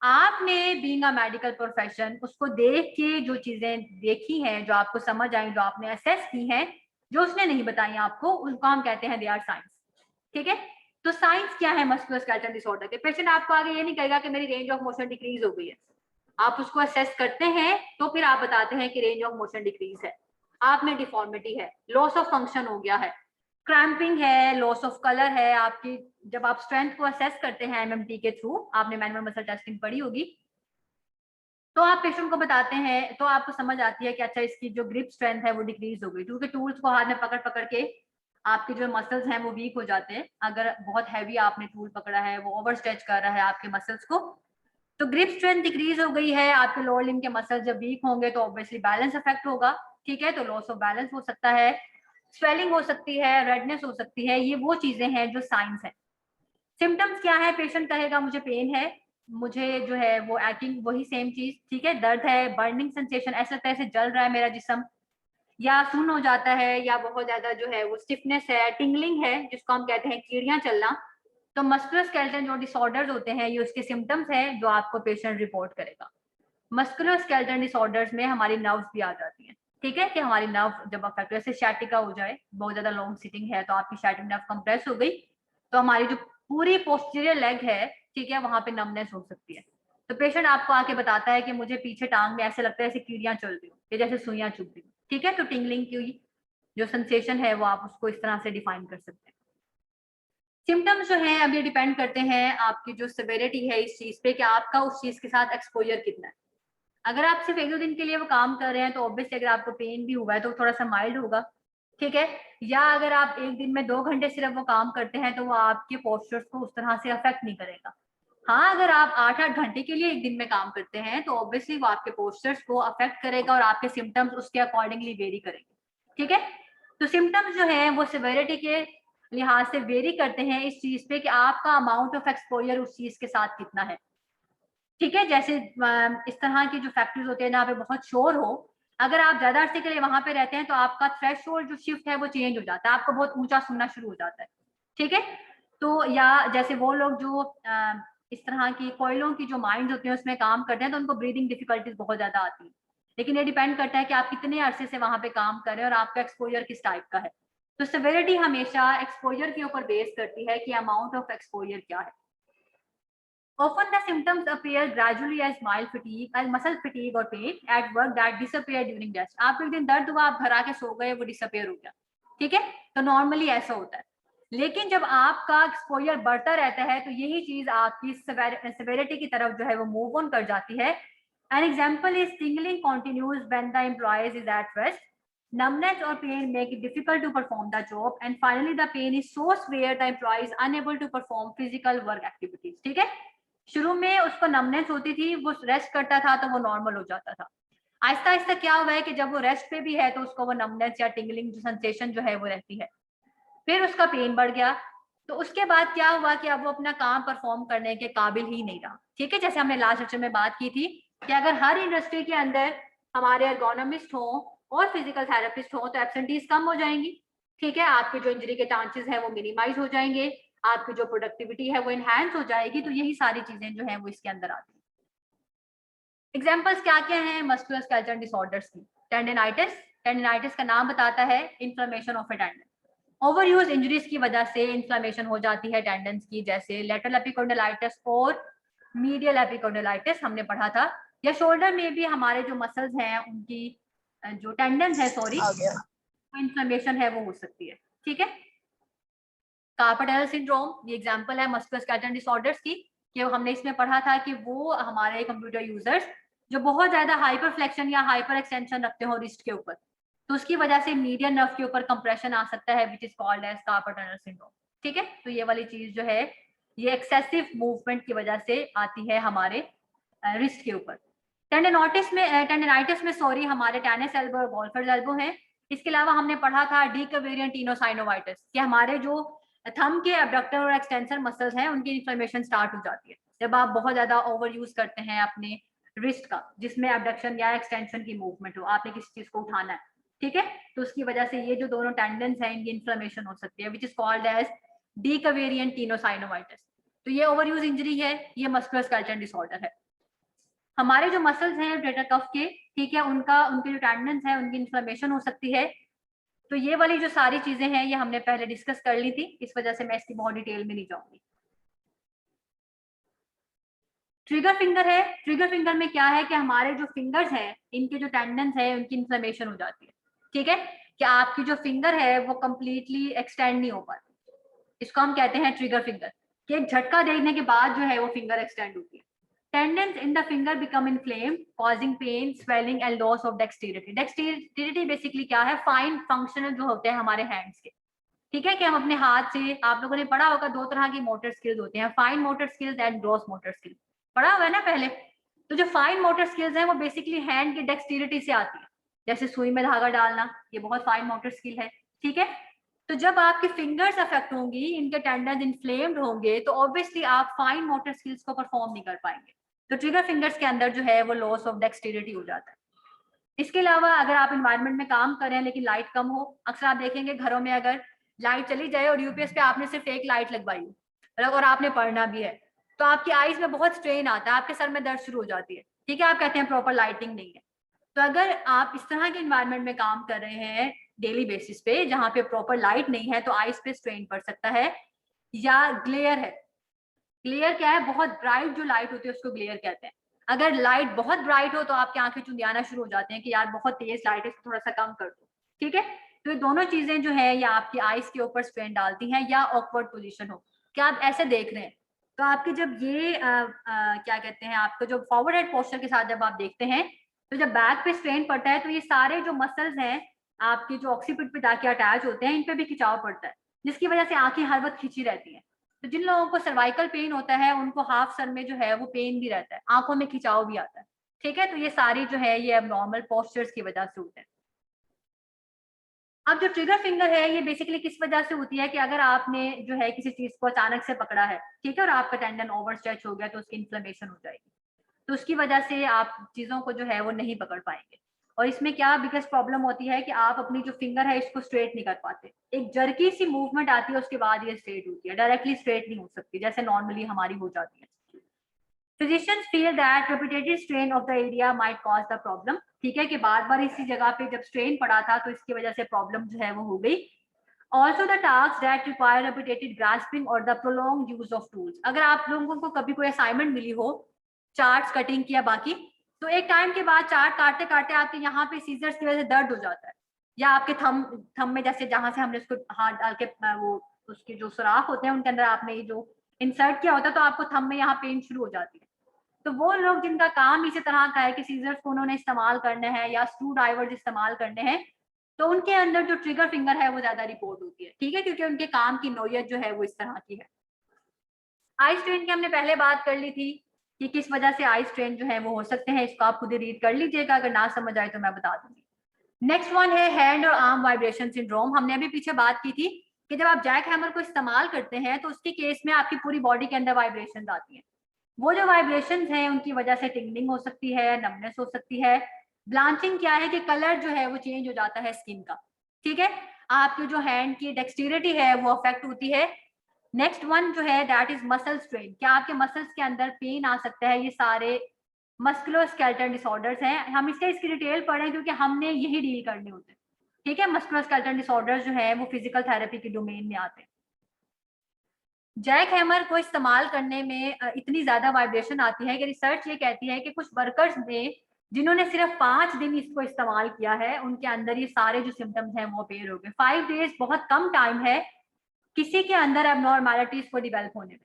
आपने बीइंग अ मेडिकल प्रोफेशन उसको देख के जो चीजें देखी हैं, जो आपको समझ आई, जो आपने असेस की हैं, जो उसने नहीं बताई आपको, उनको हम कहते हैं दे आर साइंस, ठीक है। तो साइंस क्या है मस्कुलर स्केलेटल डिसऑर्डर के? पेशेंट आपको आगे ये नहीं कहेगा कि मेरी रेंज ऑफ मोशन डिक्रीज हो गई है, आप उसको असेस करते हैं तो फिर आप बताते हैं कि रेंज ऑफ मोशन डिक्रीज है, आप में डिफॉर्मिटी है, लॉस ऑफ फंक्शन हो गया है, क्रैम्पिंग है, लॉस ऑफ कलर है आपकी। जब आप स्ट्रेंथ को असेस करते हैं एमएमटी के थ्रू, आपने मैनुअल मसल टेस्टिंग पढ़ी होगी, तो आप पेशेंट को बताते हैं तो आपको समझ आती है कि अच्छा इसकी जो ग्रिप स्ट्रेंथ है वो डिक्रीज हो गई, क्योंकि टूल्स को हाथ में पकड़ पकड़ के आपके जो मसल्स हैं वो वीक हो जाते हैं। अगर बहुत हैवी आपने टूल पकड़ा है, वो ओवर स्ट्रेच कर रहा है आपके मसल्स को, तो ग्रिप स्ट्रेंथ डिक्रीज हो गई है। आपके लोअर लिम्ब के मसल्स जब वीक होंगे तो ऑब्वियसली बैलेंस इफेक्ट होगा, ठीक है, तो लॉस ऑफ बैलेंस हो सकता है। स्वेलिंग हो सकती है, रेडनेस हो सकती है, ये वो चीजें हैं जो साइंस है। सिम्टम्स क्या है? पेशेंट कहेगा मुझे पेन है, मुझे जो है वो एक्टिंग वही सेम चीज, ठीक है, दर्द है, बर्निंग सेंसेशन, ऐसा लगता है ऐसे जल रहा है मेरा जिस्म, या सुन्न हो जाता है, या बहुत ज्यादा जो है वो स्टिफनेस है, टिंगलिंग है जिसको हम कहते हैं कीड़ियां चलना। तो मस्कुलोस्केलेटल जो डिसऑर्डर्स होते हैं ये उसके सिम्टम्स हैं जो आपको पेशेंट रिपोर्ट करेगा। मस्कुलोस्केलेटल डिसऑर्डर्स में हमारी नर्व्स भी आ जाती हैं, ठीक है, कि हमारी नर्व जब अफेक्ट, जैसे शैटिका हो जाए, बहुत ज्यादा लॉन्ग सिटिंग है तो आपकी शैटिक नर्व कंप्रेस हो गई, तो हमारी जो पूरी पोस्टीरियर लेग है, ठीक है, वहां पे नमनेस हो सकती है। तो पेशेंट आपको आके बताता है कि मुझे पीछे टांग में ऐसे लगता है ऐसे कीड़ियां चल रही हो, या जैसे सुइयां चुभ रही हो, ठीक है। तो टिंगलिंग की जो सेंसेशन है वो आप उसको इस तरह से डिफाइन कर सकते हैं। सिम्टम्स जो हैं अब ये डिपेंड करते हैं आपकी जो सिविरिटी है इस चीज पे, कि आपका उस चीज के साथ एक्सपोजर कितना है। अगर आप सिर्फ 1-2 दिन के लिए वो काम कर रहे हैं तो ऑब्वियसली अगर आपको पेन भी हुआ है तो थोड़ा सा माइल्ड होगा, ठीक है। या अगर आप एक दिन में 2 घंटे सिर्फ वो काम करते हैं तो वो आपके पोस्चर्स को उस तरह से अफेक्ट नहीं करेगा। हाँ, अगर आप 8-8 घंटे के लिए एक दिन में काम करते हैं तो ऑब्वियसली वो आपके पोस्चर्स को अफेक्ट करेगा और आपके सिम्टम्स उसके अकॉर्डिंगली वेरी करेंगे, ठीक है। तो सिम्टम्स जो है वो सिविरिटी के लिहाज से वेरी करते हैं इस चीज पे कि आपका अमाउंट ऑफ एक्सपोजर उस चीज के साथ कितना है, ठीक है। जैसे इस तरह की जो फैक्ट्रीज होते हैं जहाँ पे बहुत शोर हो, अगर आप ज्यादा अरसे के लिए वहां पे रहते हैं तो आपका थ्रेशोल्ड जो शिफ्ट है वो चेंज हो जाता है, आपको बहुत ऊंचा सुनना शुरू हो जाता है, ठीक है। तो या जैसे वो लोग जो इस तरह की कोयलों की जो माइंस होती हैं उसमें काम करते हैं तो उनको ब्रीदिंग डिफिकल्टीज बहुत ज्यादा आती है। लेकिन ये डिपेंड करता है कि आप कितने अरसे से वहां पे काम कर रहे हैं और आपका एक्सपोजर किस टाइप का है। तो सिविरिटी हमेशा एक्सपोजर के ऊपर बेस करती है कि अमाउंट ऑफ एक्सपोजर क्या है। Often the symptoms appear gradually as mild fatigue, as muscle fatigue or pain at work that disappear during rest. आपको एक दिन दर्द हुआ, आप घर आके सो गए, वो डिसअपियर हो गया, ठीक है। तो नॉर्मली ऐसा होता है। लेकिन जब आपका एक्सपोजर बढ़ता रहता है तो यही चीज आपकी सेवेरिटी की तरफ जो है वो मूव ऑन कर जाती है। An example is tingling continues when the employee is at rest. Numbness or pain make it difficult to perform the job, and finally the pain is so severe the employee is unable to perform physical work activities. ठीक है, शुरू में उसको numbness होती थी, वो rest करता था तो वो नॉर्मल हो जाता था। आहिस्ता आहिस्ता क्या हुआ है कि जब वो रेस्ट पे भी है तो उसको वो नमनेस या टिंगलिंग जो सेंसेशन जो है वो रहती है, फिर उसका पेन बढ़ गया। तो उसके बाद क्या हुआ कि अब वो अपना काम परफॉर्म करने के काबिल ही नहीं रहा, ठीक है। जैसे हमने लास्ट लेक्चर में बात की थी कि अगर हर इंडस्ट्री के अंदर हमारे एर्गोनॉमिस्ट हों और फिजिकल थेरेपिस्ट हों तो एब्सेंटीज कम हो जाएंगी, ठीक है। आपके जो इंजरी के चांसेस हैं वो मिनिमाइज हो जाएंगे, आपकी जो प्रोडक्टिविटी है वो इनहैंस हो जाएगी। तो यही सारी चीजें जो है वो इसके अंदर आती हैं। एग्जाम्पल्स क्या क्या हैं मस्कुलोस्केलेटल डिसऑर्डर्स की? टेंडिनाइटिस, टेंडिनाइटिस का नाम बताता है inflammation of A tendon. Overuse injuries की वजह से इन्फ्लेमेशन हो जाती है टेंडन्स की, जैसे लेटरल एपिकोंडाइलिटिस और मीडियल एपिकोंडाइलिटिस हमने पढ़ा था। या शोल्डर में भी हमारे जो मसल्स हैं उनकी जो टेंडन्स है सॉरी इन्फ्लेमेशन है वो हो सकती है, ठीक है। कार्पल टनल सिंड्रोम ये एग्जांपल है मस्कुलोस्केलेटल डिसऑर्डर्स की, कि हमने इसमें पढ़ा था कि वो हमारे कंप्यूटर यूजर्स जो बहुत ज्यादा हाइपर फ्लेक्शन या हाइपर एक्सटेंशन रखते हो रिस्ट के ऊपर, तो उसकी वजह से मीडियन नर्व के ऊपर कंप्रेशन आ सकता है which is called as carpal tunnel syndrome, ठीक है। तो ये वाली चीज जो है ये एक्सेसिव मूवमेंट की वजह से आती है हमारे रिस्ट के ऊपर। टेंडिनाइटिस में सॉरी हमारे टेनिस एल्बो और गोल्फर्स एल्बो हैं। इसके अलावा हमने पढ़ा था डीकवेरिएंट टीनोसाइनोवाइटिस, कि हमारे जो थंब के एब्डक्टर और एक्सटेंसर मसल्स हैं उनकी इन्फ्लेमेशन स्टार्ट हो जाती है जब आप बहुत ज्यादा ओवर यूज करते हैं अपने रिस्ट का, जिसमें एब्डक्शन या एक्सटेंशन की मूवमेंट हो, आपने किसी चीज को उठाना है, ठीक है। तो उसकी वजह से ये जो दोनों टेंडेंस हैं इनकी इन्फ्लेमेशन हो सकती है which is called as De Quervain tenosynovitis. तो ये ओवर यूज इंजरी है, ये मस्कुलोस्केलेटल डिसऑर्डर है। हमारे जो मसल्स हैं रोटेटर कफ के, ठीक है, उनके जो टेंडेंस हैं उनकी इन्फ्लेमेशन हो सकती है। तो ये वाली जो सारी चीजें हैं ये हमने पहले डिस्कस कर ली थी, इस वजह से मैं इसकी बहुत डिटेल में नहीं जाऊंगी। ट्रिगर फिंगर है, ट्रिगर फिंगर में क्या है कि हमारे जो फिंगर्स हैं इनके जो टेंडेंस है उनकी इन्फ्लेमेशन हो जाती है, ठीक है, कि आपकी जो फिंगर है वो कंप्लीटली एक्सटेंड नहीं हो पाती, इसको हम कहते हैं ट्रिगर फिंगर, कि एक झटका देने के बाद जो है वो फिंगर एक्सटेंड होती है। Tendons in the finger become inflamed, causing pain, swelling and loss of dexterity. Dexterity basically क्या है? फाइन फंक्शनल जो होते हैं हमारे हैंड्स के, ठीक है, कि हम अपने हाथ से, आप लोगों ने पढ़ा होगा 2 तरह की मोटर स्किल्स होते हैं, fine motor skills and gross motor skills, पढ़ा हुआ है ना पहले। तो जो फाइन मोटर स्किल्स हैं वो बेसिकली हैंड की डेक्सटेरिटी से आती है, जैसे सुई में धागा डालना, ये बहुत फाइन मोटर स्किल है, ठीक है। तो जब आपके फिंगर्स अफेक्ट होंगी, इनके टेंडन इन्फ्लेम्ड होंगे, तो ऑब्वियसली आप फाइन मोटर स्किल्स को परफॉर्म नहीं कर पाएंगे। तो ट्रिगर फिंगर्स के अंदर जो है वो लॉस ऑफ डेक्सटेरिटी हो जाता है। इसके अलावा अगर आप इन्वायरमेंट में काम कर रहे हैं लेकिन लाइट कम हो, अक्सर आप देखेंगे घरों में अगर लाइट चली जाए और यूपीएस पे आपने सिर्फ एक लाइट लगवाई हो और आपने पढ़ना भी है, तो आपकी आईज में बहुत स्ट्रेन आता है, आपके सर में दर्द शुरू हो जाती है। ठीक है, आप कहते हैं प्रॉपर लाइटिंग नहीं है। तो अगर आप इस तरह के इन्वायरमेंट में काम कर रहे हैं डेली बेसिस पे जहाँ पे प्रॉपर लाइट नहीं है, तो आईज पे स्ट्रेन पड़ सकता है। या ग्लेयर है, ग्लेयर क्या है, बहुत ब्राइट जो लाइट होती है उसको ग्लेयर कहते हैं। अगर लाइट बहुत ब्राइट हो तो आपकी आंखें चुंधियाना शुरू हो जाते हैं कि यार बहुत तेज लाइट है, इसको थोड़ा सा कम कर दो। ठीक है, तो ये दोनों चीजें जो है ये आपकी आईज के ऊपर स्ट्रेन डालती हैं। या ऑकवर्ड पोजीशन हो, क्या आप ऐसे देख रहे हैं, तो आपके जब ये क्या कहते हैं, आपको जो फॉरवर्ड हेड पोस्चर के साथ जब आप देखते हैं, तो जब बैक पे स्ट्रेन पड़ता है तो ये सारे जो मसल्स हैं आपकी जो ऑक्सीपिट पे जाके अटैच होते हैं, इन पे भी खिंचाव पड़ता है, जिसकी वजह से आंखें हर वक्त खिंची रहती हैं। तो जिन लोगों को सर्वाइकल पेन होता है उनको हाफ सर में जो है वो पेन भी रहता है, आंखों में खिंचाव भी आता है। ठीक है, तो ये सारी जो है ये एबनॉर्मल पोस्चर्स की वजह से होते हैं। अब जो ट्रिगर फिंगर है ये बेसिकली किस वजह से होती है कि अगर आपने जो है किसी चीज को अचानक से पकड़ा है, ठीक है, और आपका टेंडन ओवर स्ट्रेच हो गया तो उसकी इन्फ्लेमेशन हो जाएगी, तो उसकी वजह से आप चीजों को जो है वो नहीं पकड़ पाएंगे। और इसमें क्या बिगेस्ट प्रॉब्लम होती है कि आप अपनी जो फिंगर है इसको स्ट्रेट नहीं कर पाते, एक जर्की सी मूवमेंट आती है उसके बाद ये स्ट्रेट होती है, डायरेक्टली स्ट्रेट नहीं हो सकती जैसे नॉर्मली हमारी हो जाती है। Physicians feel that repetitive strain of the area might cause the problem। ठीक है, कि बार बार इसी जगह पे जब स्ट्रेन पड़ा था तो इसकी वजह से प्रॉब्लम जो है वो हो गई। Also the tasks that require repeated grasping or the prolonged use of tools। अगर आप लोगों को कभी कोई असाइनमेंट मिली हो, चार्ट्स कटिंग किया बाकी, तो एक टाइम के बाद चार्ट काटते काटते आपके यहाँ पे सीजर्स की वजह से दर्द हो जाता है, या आपके थम में जैसे जहां से हमने उसको हाथ डाल के वो उसके जो सुराख होते हैं उनके अंदर आपने ये जो इंसर्ट किया होता है, तो आपको थम में यहाँ पेन शुरू हो जाती है। तो वो लोग जिनका काम इसी तरह का है कि सीजर्स को उन्होंने इस्तेमाल करने हैं या स्क्रू ड्राइवर्स इस्तेमाल करने हैं, तो उनके अंदर जो ट्रिगर फिंगर है वो ज्यादा रिपोर्ट होती है। ठीक है, क्योंकि उनके काम की नौयत जो है वो इस तरह की है। आई स्ट्रेन की हमने पहले बात कर ली थी कि किस वजह से आई स्ट्रेन जो है वो हो सकते हैं, इसको आप खुद ही रीड कर लीजिएगा, अगर ना समझ आए तो मैं बता दूंगी। नेक्स्ट वन है हैंड और आर्म वाइब्रेशन सिंड्रोम। हमने अभी पीछे बात की थी कि जब आप जैक हैमर को इस्तेमाल करते हैं तो उसके केस में आपकी पूरी बॉडी के अंदर वाइब्रेशन आती हैं। वो जो वाइब्रेशंस हैं उनकी वजह से टिंगलिंग हो सकती है, नमनेस हो सकती है। ब्लांचिंग क्या है कि कलर जो है वो चेंज हो जाता है स्किन का। ठीक है, आपकी जो हैंड की डेक्सटेरिटी है वो अफेक्ट होती है। नेक्स्ट वन जो है दैट इज मसल स्ट्रेन, क्या आपके मसल्स के अंदर पेन आ सकता है। ये सारे मस्कुलोस्केलेटल डिसऑर्डर्स हैं, हम इसकी डिटेल पढ़ें क्योंकि हमने यही डील करने होते हैं। ठीक है, मस्कुलोस्केलेटल डिसऑर्डर्स जो है वो फिजिकल थेरेपी के डोमेन में आते हैं। जैक हैमर को इस्तेमाल करने में इतनी ज्यादा वाइब्रेशन आती है कि रिसर्च ये कहती है कि कुछ वर्कर्स ने जिन्होंने सिर्फ 5 दिन इसको इस्तेमाल किया है उनके अंदर ये सारे जो सिम्टम्स हैं वो अपेयर हो गए। 5 डेज बहुत कम टाइम है किसी के अंदर एबनॉर्मैलिटीज को डिवेल्प होने में।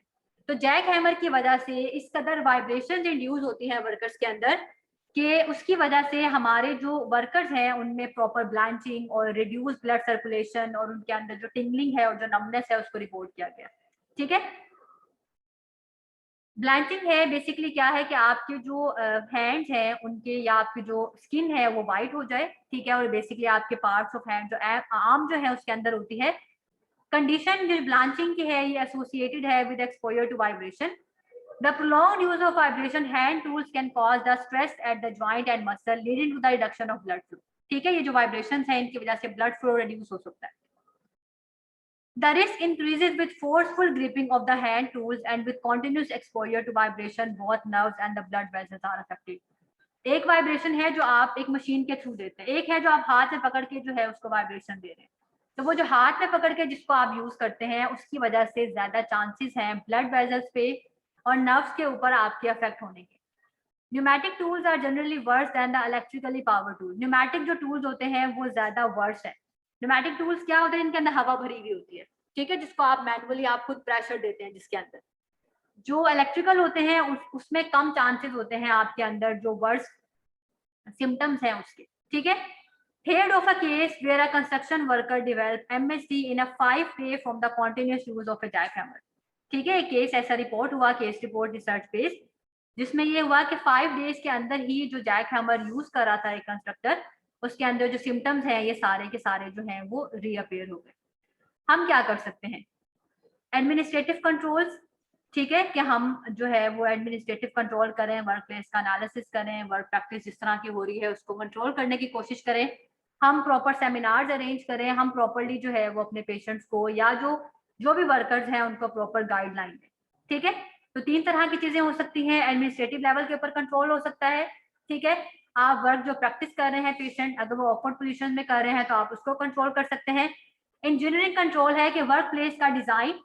तो जैक हैमर की वजह से इस कदर वाइब्रेशन इंड्यूस होती है वर्कर्स के अंदर कि उसकी वजह से हमारे जो वर्कर्स हैं उनमें प्रॉपर ब्लांचिंग और रिड्यूस ब्लड सर्कुलेशन और उनके अंदर जो टिंगलिंग है और जो नमनेस है उसको रिपोर्ट किया गया। ठीक है, ब्लैंचिंग है बेसिकली क्या है कि आपके जो हैंड्स हैं उनके या आपकी जो स्किन है वो वाइट हो जाए। ठीक है, और बेसिकली आपके पार्ट्स ऑफ हैंड जो आर्म जो है उसके अंदर होती है। कंडीशन जो ब्लैंचिंग की है ये एसोसिएटेड है with exposure to vibration. The prolonged use of vibration hand tools can cause the stress at the joint and muscle leading to the reduction of blood flow. ठीक है, ये जो वाइब्रेशन है इनकी वजह से ब्लड फ्लो रिड्यूस हो सकता है। The risk increases with forceful gripping of the hand tools and with continuous exposure to vibration, both nerves and the blood vessels are affected। एक वाइब्रेशन है जो आप एक मशीन के थ्रू देते हैं, एक है जो आप हाथ में पकड़ के जो है उसको वाइब्रेशन दे रहे हैं। तो वो जो हाथ में पकड़ के जिसको आप यूज करते हैं उसकी वजह से ज्यादा चांसेस हैं ब्लड वेसल्स पे और नर्व्स के ऊपर आपके अफेक्ट होने के। Pneumatic tools are generally worse than the electrically power tool. Pneumatic जो टूल्स होते हैं वो ज्यादा वर्स है। न्यूमेटिक टूल्स क्या होते हैं, इनके अंदर हवा भरी हुई होती है। ठीक है, जिसको आप मैनुअली आप खुद प्रेशर देते हैं जिसके अंदर। जो इलेक्ट्रिकल होते हैं उसमें कम चांसेस होते हैं आपके अंदर जो वर्स सिम्टम्स हैं उसके। ठीक है, heard of a case where a construction worker developed MSD in a 5-day from the continuous use of a jackhammer। ठीक है, एक केस ऐसा रिपोर्ट हुआ, केस रिपोर्ट रिसर्च बेस्ड, जिसमें ये हुआ कि 5 डेज के अंदर ही जो जैक हैमर यूज कर रहा था एक कंस्ट्रक्टर उसके अंदर जो सिम्टम्स हैं ये सारे के सारे जो हैं वो रीअपेयर हो गए। हम क्या कर सकते हैं? एडमिनिस्ट्रेटिव कंट्रोल्स, ठीक है, कि हम जो है वो एडमिनिस्ट्रेटिव कंट्रोल करें, वर्क प्लेस का एनालिसिस करें, वर्क प्रैक्टिस जिस तरह की हो रही है उसको कंट्रोल करने की कोशिश करें, हम प्रॉपर सेमिनार्स अरेंज करें, हम प्रॉपरली जो है वो अपने पेशेंट्स को या जो भी वर्कर्स हैं उनको प्रॉपर गाइडलाइन दें, ठीक है। तो 3 तरह की चीजें हो सकती हैं। एडमिनिस्ट्रेटिव लेवल के ऊपर कंट्रोल हो सकता है, ठीक है, आप वर्क जो प्रैक्टिस कर रहे हैं पेशेंट अगर वो ऑकवर्ड पोजीशन में कर रहे हैं तो आप उसको कंट्रोल कर सकते हैं। इंजीनियरिंग कंट्रोल है कि वर्क प्लेस का डिजाइन,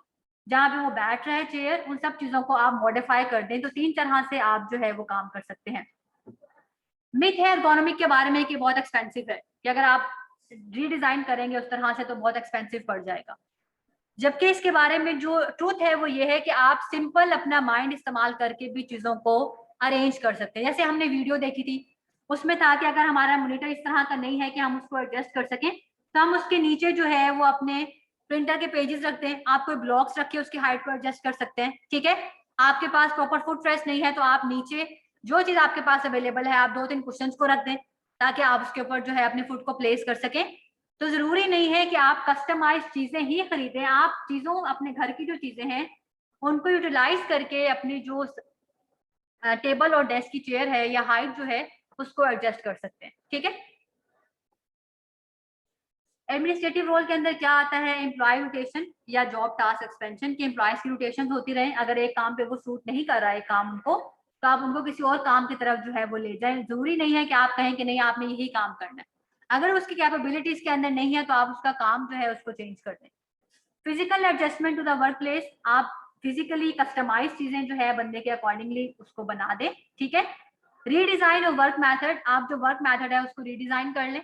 जहां पे वो बैठ रहे हैं चेयर, उन सब चीजों को आप मॉडिफाई कर दें। तो 3 तरह से आप जो है वो काम कर सकते हैं। मिथ है एर्गोनॉमिक के बारे में कि बहुत एक्सपेंसिव है, कि अगर आप रीडिजाइन करेंगे उस तरह से तो बहुत एक्सपेंसिव पड़ जाएगा, जबकि इसके बारे में जो ट्रूथ है वो ये है कि आप सिंपल अपना माइंड इस्तेमाल करके भी चीजों को अरेंज कर सकते हैं। जैसे हमने वीडियो देखी थी उसमें था कि अगर हमारा मॉनिटर इस तरह का नहीं है कि हम उसको एडजस्ट कर सकें तो हम उसके नीचे जो है वो अपने प्रिंटर के पेजेस रखते हैं, आप कोई ब्लॉक्स रख के उसकी हाइट को एडजस्ट कर सकते हैं, ठीक है। आपके पास प्रॉपर फुट रेस्ट नहीं है तो आप नीचे जो चीज आपके पास अवेलेबल है आप 2-3 कुशन्स को रख दें ताकि आप उसके ऊपर जो है अपने फुट को प्लेस कर सकें। तो जरूरी नहीं है कि आप कस्टमाइज चीजें ही खरीदें, आप चीजों अपने घर की जो चीजें हैं उनको यूटिलाइज करके अपनी जो टेबल और डेस्क की चेयर है या हाइट जो है उसको एडजस्ट कर सकते हैं, ठीक है। एडमिनिस्ट्रेटिव रोल के अंदर क्या आता है? एम्प्लॉय रोटेशन या जॉब टास्क एक्सपेंशन, की एम्प्लॉयज की रोटेशन होती रहे। अगर एक काम पे वो सूट नहीं कर रहा है काम उनको, तो आप उनको किसी और काम की तरफ जो है वो ले जाएं। जरूरी नहीं है कि आप कहें कि नहीं आपने यही काम करना है, अगर उसकी कैपेबिलिटीज के अंदर नहीं है तो आप उसका काम जो है उसको चेंज कर दें। Physical adjustment to the work place, आप फिजिकली कस्टमाइज चीजें जो है बंदे के अकॉर्डिंगली उसको बना दें, ठीक है। रीडिजाइन ऑफ वर्क मेथड, आप जो वर्क मेथड है उसको रीडिजाइन कर लें।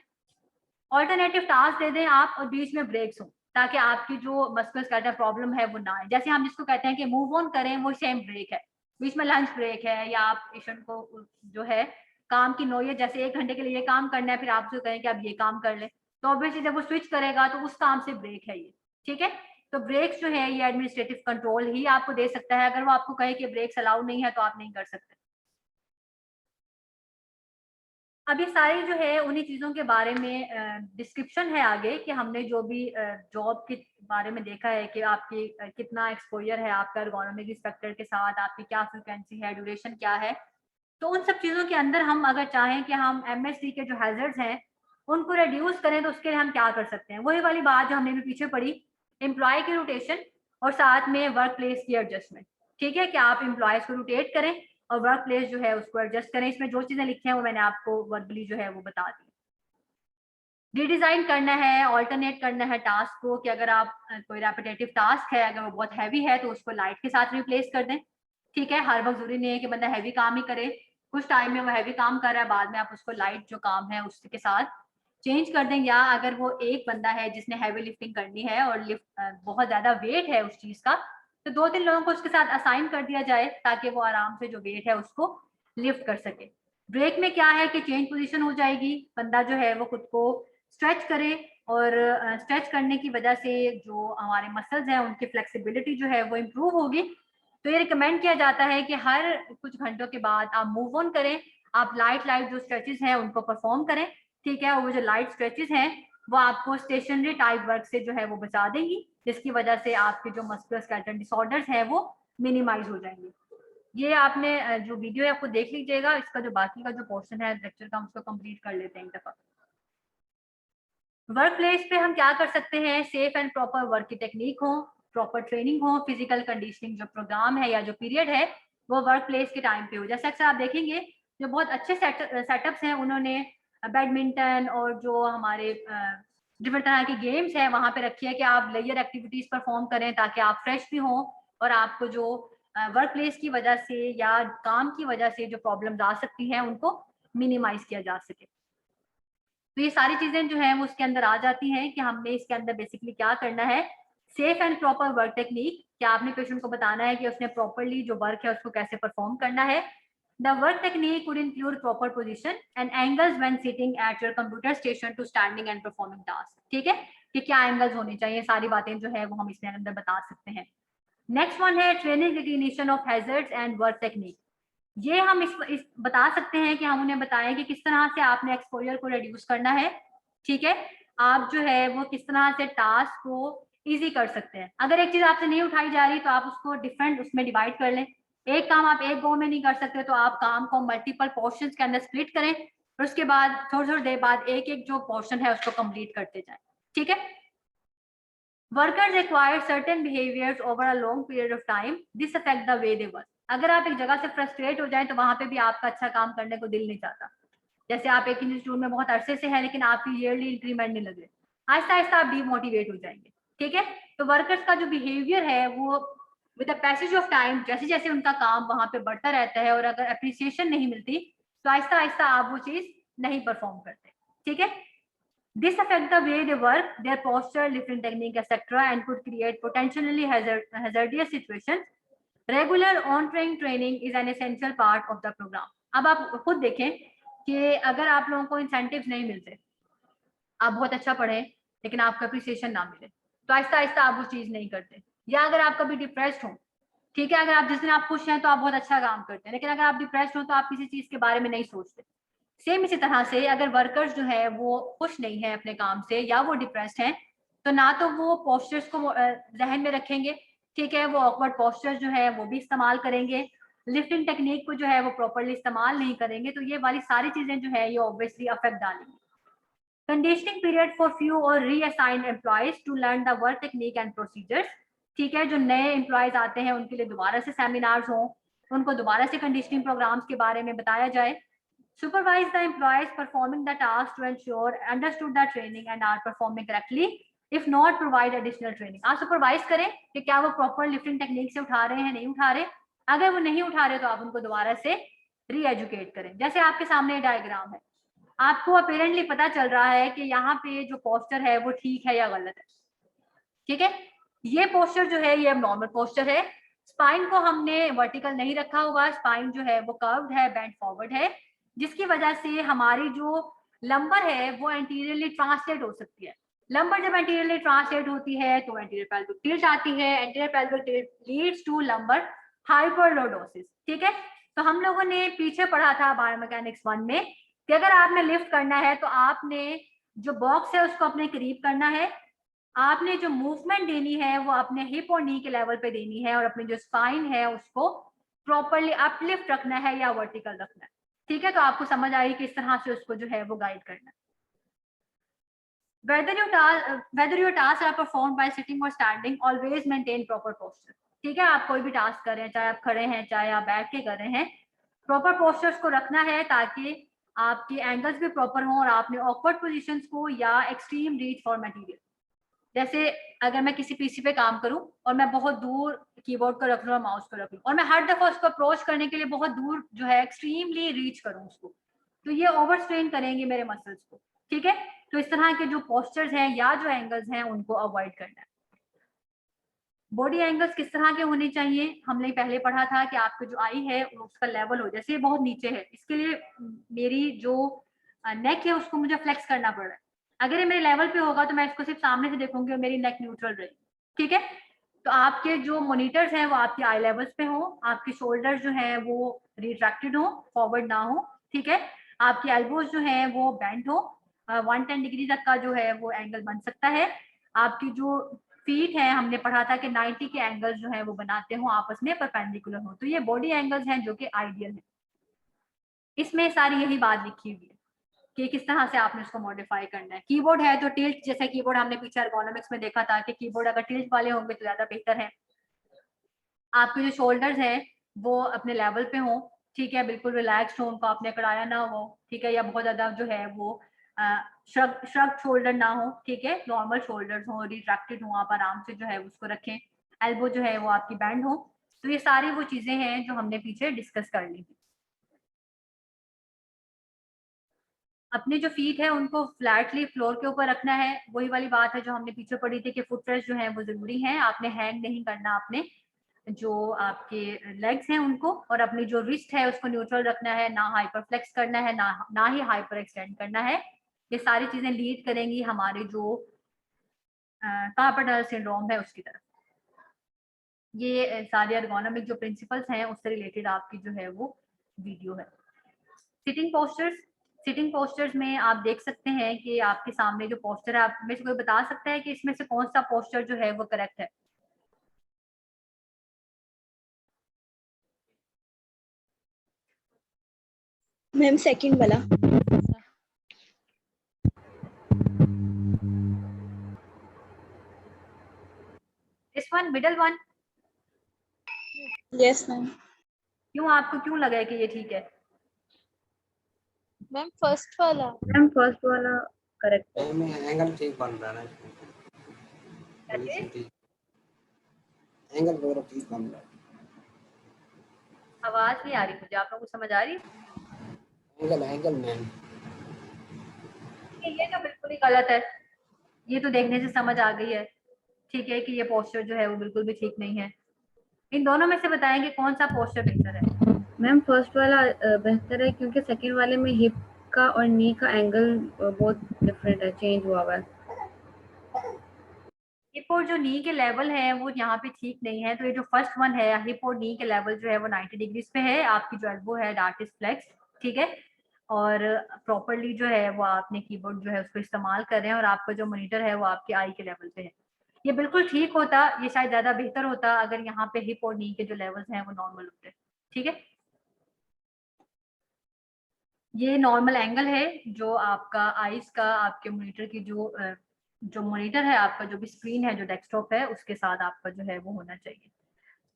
ऑल्टरनेटिव टास्क दे दें आप और बीच में ब्रेक्स हो ताकि आपकी जो मस्कुलस्केलेटल प्रॉब्लम है वो ना आए। जैसे हम जिसको कहते हैं कि मूव ऑन करें, वो सेम ब्रेक है, बीच में लंच ब्रेक है, या आप पेशेंट को जो है काम की नौयत, जैसे 1 घंटे के लिए ये काम करना है फिर आप जो कहें कि आप ये काम कर लें, तो ऑब्वियसली जब वो स्विच करेगा तो उस काम से ब्रेक है ये, ठीक है। तो ब्रेक्स जो है ये एडमिनिस्ट्रेटिव कंट्रोल ही आपको दे सकता है। अगर वो आपको कहे कि ब्रेक्स अलाउ नहीं है तो आप नहीं कर सकते। अब ये सारी जो है उन्हीं चीजों के बारे में डिस्क्रिप्शन है आगे कि हमने जो भी जॉब के बारे में देखा है कि आपकी कितना एक्सपोजर है आपका एर्गोनॉमिक इंस्पेक्टर के साथ, आपकी क्या फ्रिक्वेंसी है, ड्यूरेशन क्या है। तो उन सब चीजों के अंदर हम अगर चाहें कि हम एमएसडी के जो हैजर्ड्स हैं उनको रिड्यूस करें तो उसके लिए हम क्या कर सकते हैं? वही वाली बात जो हमने भी पीछे पढ़ी, एम्प्लॉय की रोटेशन और साथ में वर्क प्लेस की एडजस्टमेंट, ठीक है, कि आप एम्प्लॉयज को रोटेट करें और वर्क प्लेस जो है उसको एडजस्ट करें। इसमें जो चीजें लिखी हैं वो मैंने आपको वर्बली जो है वो बता दी। रीडिजाइन करना है, ऑल्टरनेट करना है टास्क को, कि अगर आप कोई रेपिटेटिव टास्क है अगर वो बहुत हैवी है तो उसको लाइट के साथ रिप्लेस कर दें, ठीक है। हर वक्त जरूरी नहीं है कि बंदा हैवी काम ही करे, कुछ टाइम में वो हैवी काम कर रहा है बाद में आप उसको लाइट जो काम है उसके साथ चेंज कर दें। या अगर वो एक बंदा है जिसने हैवी लिफ्टिंग करनी है और लिफ्ट बहुत ज्यादा वेट है उस चीज का, तो 2-3 लोगों को उसके साथ असाइन कर दिया जाए ताकि वो आराम से जो वेट है उसको लिफ्ट कर सके। ब्रेक में क्या है कि चेंज पोजीशन हो जाएगी, बंदा जो है वो खुद को स्ट्रेच करे और स्ट्रेच करने की वजह से जो हमारे मसल्स हैं उनकी फ्लेक्सिबिलिटी जो है वो इम्प्रूव होगी। तो ये रिकमेंड किया जाता है कि हर कुछ घंटों के बाद आप मूव ऑन करें, आप लाइट जो स्ट्रेचेस हैं उनको परफॉर्म करें, ठीक है। और वो जो लाइट स्ट्रेचेस हैं वो आपको स्टेशनरी टाइप वर्क से जो है वो बचा देंगी, जिसकी वजह से आपके जो मस्कुलस्केलेटल डिसऑर्डर्स हैं वो मिनिमाइज हो जाएंगे। ये आपने जो वीडियो है आपको देख लीजिएगा, इसका जो बाकी का जो पोर्शन है लेक्चर का हम उसको कंप्लीट कर लेते हैं एक दफा। वर्क प्लेस पे हम क्या कर सकते हैं? सेफ एंड प्रॉपर वर्क की टेक्निक हो, प्रॉपर ट्रेनिंग हो, फिजिकल कंडीशनिंग जो प्रोग्राम है या जो पीरियड है वो वर्क प्लेस के टाइम पे हो। जैसे अक्सर आप देखेंगे जो बहुत अच्छे सेटअप्स हैं उन्होंने बैडमिंटन और जो हमारे डिफरेंट तरह की गेम्स हैं वहां पे रखी है कि आप लेयर एक्टिविटीज परफॉर्म करें ताकि आप फ्रेश भी हों और आपको जो वर्क प्लेस की वजह से या काम की वजह से जो प्रॉब्लम्स आ सकती हैं उनको मिनिमाइज किया जा सके। तो ये सारी चीजें जो है वो उसके अंदर आ जाती हैं कि हमने इसके अंदर बेसिकली क्या करना है। Safe and proper work technique, क्या आपने पेशेंट को बताना है कि उसने प्रॉपरली जो वर्क है उसको कैसे परफॉर्म करना है। The work technique would include proper position and angles when sitting at your computer station to standing and performing task, ठीक है, कि क्या एंगल्स होने चाहिए, सारी बातें जो है वो हम इसके अंदर बता सकते हैं। नेक्स्ट वन है training recognition of hazards and work technique. ये हम इस बता सकते हैं कि हम उन्हें बताएं कि किस तरह से आपने एक्सपोजर को रिड्यूस करना है, ठीक है। आप जो है वो किस तरह से टास्क को इजी कर सकते हैं। अगर एक चीज आपसे नहीं उठाई जा रही तो आप उसको डिफरेंट उसमें डिवाइड कर लें। एक काम आप एक गो में नहीं कर सकते तो आप काम को मल्टीपल पोर्शंस के अंदर स्प्लिट करें और उसके बाद थोड़ी थोड़ी देर बाद एक एक जो पोर्शन है उसको कंप्लीट करते जाएं, ठीक है। Workers acquire certain behaviours over a long period of time, this affect the way they work. अगर आप एक जगह से फ्रस्ट्रेट हो जाए तो वहां पे भी आपका अच्छा काम करने को दिल नहीं चाहता। जैसे आप एक इंस्टीट्यूट में बहुत अरसे से हैं लेकिन आपकी ईयरली इंक्रीमेंट नहीं लग रही, आहिस्ता आहिस्ता आप डीमोटिवेट हो जाएंगे, ठीक है। तो वर्कर्स का जो बिहेवियर है वो with the passage of time, जैसे जैसे उनका काम वहां पे बढ़ता रहता है और अगर अप्रिसिएशन नहीं मिलती तो आहिस्ता आहिस्ता आप वो चीज नहीं परफॉर्म करते, ठीक है। This affect the way they work, their posture, lifting technique, etc., and could create potentially hazardous situations. Regular on-train training is an essential part of the program. अब आप खुद देखें कि अगर आप लोगों को इंसेंटिव्स नहीं मिलते, आप बहुत अच्छा पढ़ें लेकिन आपको अप्रिसिएशन ना मिले तो आहिस्ता आहिस्ता आप वो चीज नहीं करते। या अगर आप कभी डिप्रेस्ड हो, ठीक है, अगर आप जिस दिन आप खुश हैं तो आप बहुत अच्छा काम करते हैं, लेकिन अगर आप डिप्रेस्ड हो तो आप किसी चीज के बारे में नहीं सोचते। सेम इसी तरह से अगर वर्कर्स जो है वो खुश नहीं है अपने काम से या वो डिप्रेस्ड हैं तो ना तो वो पोस्चर्स को जहन में रखेंगे, ठीक है, वो ऑकवर्ड पोस्चर्स जो है वो भी इस्तेमाल करेंगे, लिफ्टिंग टेक्निक को जो है वो प्रॉपर्ली इस्तेमाल नहीं करेंगे, तो ये वाली सारी चीजें जो है ये ऑब्वियसली अफेक्ट डालेंगी। कंडीशनिंग पीरियड फॉर फ्यू और reassign employees to learn the work technique and procedures, ठीक है, जो नए एम्प्लॉयज आते हैं उनके लिए दोबारा से सेमिनार्स हों, उनको दोबारा से कंडीशनिंग प्रोग्राम्स के बारे में बताया जाए। Supervise the employees performing the task to ensure understood the training and are performing correctly. If not, provide additional training. आप सुपरवाइज करें कि क्या वो प्रॉपर लिफ्टिंग टेक्निक से उठा रहे हैं, नहीं उठा रहे। अगर वो नहीं उठा रहे तो आप उनको दोबारा से री एजुकेट करें। जैसे आपके सामने डायग्राम है, आपको अपेरेंटली पता चल रहा है कि यहाँ पे जो पोस्चर है वो ठीक है या गलत है, ठीक है। ये पोस्चर जो है ये नॉर्मल पोस्चर है, स्पाइन को हमने वर्टिकल नहीं रखा हुआ, स्पाइन जो है वो कर्व्ड है, बेंड फॉरवर्ड है, जिसकी वजह से हमारी जो लंबर है वो एंटीरियरली ट्रांसलेट हो सकती है। लंबर जब एंटीरियरली ट्रांसलेट होती है तो एंटीरियर पेल्विक टिल्ट आती है, anterior pelvic tilt leads to lumbar hyperlordosis, ठीक है। तो हम लोगों ने पीछे पढ़ा था बायोमैकेनिक्स 1 में कि अगर आपने लिफ्ट करना है तो आपने जो बॉक्स है उसको अपने करीब करना है, आपने जो मूवमेंट देनी है वो अपने हिप और नी के लेवल पे देनी है और अपनी जो स्पाइन है उसको प्रॉपर्ली अपलिफ्ट रखना है या वर्टिकल रखना है, ठीक है। तो आपको समझ आई कि इस तरह से उसको जो है वो गाइड करना है। whether your tasks are performed by sitting or standing, always maintain proper posture, ठीक है। आप कोई भी टास्क कर रहे हैं, चाहे आप खड़े हैं चाहे आप बैठ के कर रहे हैं, प्रॉपर पोस्चर्स को रखना है ताकि आपके एंगल्स भी प्रॉपर हों और आपने ऑकवर्ड पोजीशंस को या एक्सट्रीम रीच फॉर मटेरियल, जैसे अगर मैं किसी पीसी पे काम करूं और मैं बहुत दूर कीबोर्ड को रख लूं और माउस को रख लूं और मैं हर दफा उसको अप्रोच करने के लिए बहुत दूर जो है एक्सट्रीमली रीच करूं उसको, तो ये ओवर स्ट्रेन करेंगे मेरे मसल्स को, ठीक है। तो इस तरह के जो पोस्चर्स हैं या जो एंगल्स हैं उनको अवॉइड करना है। बॉडी एंगल्स किस तरह के होने चाहिए, हमने पहले पढ़ा था कि आपके जो आई है उसका लेवल हो, जैसे ये बहुत नीचे है इसके लिए मेरी जो नेक है उसको मुझे फ्लेक्स करना पड़ रहा है, अगर ये मेरे लेवल पे होगा तो मैं इसको सिर्फ सामने से देखूंगी और मेरी नेक न्यूट्रल रहेगी, ठीक है। तो आपके जो मॉनिटर्स हैं वो आपके आई लेवल्स पे हो, आपके शोल्डर्स जो हैं वो रिट्रैक्टेड हो, फॉरवर्ड ना हो, ठीक है। आपकी एल्बोज जो है वो बेंड हो, 110 डिग्री तक का जो है वो एंगल बन सकता है। आपकी जो फीट है हमने पढ़ा था कि 90 के एंगल्स जो है वो बनाते हो आपस में परपेंडिकुलर हो, तो ये बॉडी एंगल्स हैं जो कि आइडियल है। इसमें सारी यही बात लिखी हुई है कि किस तरह से आपने उसको मॉडिफाई करना है। कीबोर्ड है तो टिल्ट, जैसे कीबोर्ड हमने पीछे एर्गोनॉमिक्स में देखा था कि कीबोर्ड अगर टिल्ट वाले होंगे तो ज्यादा बेहतर है। आपके जो शोल्डर्स हैं वो अपने लेवल पे हों, ठीक है, बिल्कुल रिलैक्स्ड हो, उनको आपने कड़ाया ना हो, ठीक है, या बहुत ज्यादा जो है वो श्रग शोल्डर ना हो, ठीक है, नॉर्मल शोल्डर्स हो, रिट्रैक्टेड हो, आप आराम से जो है उसको रखें, एल्बो जो है वो आपकी बैंड हो। तो ये सारी वो चीजें हैं जो हमने पीछे डिस्कस कर ली थी। अपनी जो फीट है उनको फ्लैटली फ्लोर के ऊपर रखना है, वही वाली बात है जो हमने पीछे पढ़ी थी कि फुट रेस्ट जो है वो जरूरी है, आपने हैंग नहीं करना अपने जो आपके लेग्स हैं उनको, और अपनी जो रिस्ट है उसको न्यूट्रल रखना है, ना हाइपर फ्लेक्स करना है ना ही हाइपर एक्सटेंड करना है। ये सारी चीजें लीड करेंगी हमारे जो कार्पल टनल सिंड्रोम है उसकी तरफ। ये सारे एर्गोनॉमिक जो प्रिंसिपल्स हैं उससे रिलेटेड आपकी जो है वो वीडियो है। सिटिंग पोस्टर्स में आप देख सकते हैं कि आपके सामने जो पोस्टर है, आप में से कोई बता सकता है कि इसमें से कौन सा पोस्टर जो है वो करेक्ट है? मैम सेकंड वाला। This one, middle one. Yes ma'am. क्यों, आपको क्यों लगा है कि ये ठीक है? मैम फर्स्ट वाला। मैम फर्स्ट वाला करेक्ट है। एंगल ठीक बन रहा है, पोजीशन ठीक, एंगल वगैरह ठीक बन रहा है। आवाज नहीं आ रही मुझे, आप लोगों को समझ आ रही है? एंगल मैम, ये तो बिल्कुल ही गलत है, ये तो देखने से समझ आ गई है, ठीक है, कि ये पोस्टर जो है वो बिल्कुल भी ठीक नहीं है। इन दोनों में से बताएंगे कौन सा पोस्टर बेहतर है? मैम फर्स्ट वाला बेहतर है, क्योंकि सेकंड वाले में हिप का और नी का एंगल बहुत डिफरेंट है, चेंज हुआ हुआ है। हिप और जो नी के लेवल है वो यहाँ पे ठीक नहीं है, तो ये जो फर्स्ट वन है, हिप और नी के लेवल जो है वो 90 डिग्रीज पे है, आपकी जो एल्बो है दैट इज फ्लेक्स, ठीक है, और प्रॉपरली जो है वो आपने कीबोर्ड जो है उसको इस्तेमाल कर रहे हैं, और आपका जो मॉनिटर है वो आपके आई के लेवल पे है। ये बिल्कुल ठीक होता, ये शायद ज्यादा बेहतर होता अगर यहाँ पे हिप और नी के जो लेवल्स हैं वो नॉर्मल होते, ठीक है। ये नॉर्मल एंगल है जो आपका आईज का, आपके मॉनिटर की जो मॉनिटर है आपका, जो भी स्क्रीन है, जो डेस्कटॉप है, उसके साथ आपका जो है वो होना चाहिए।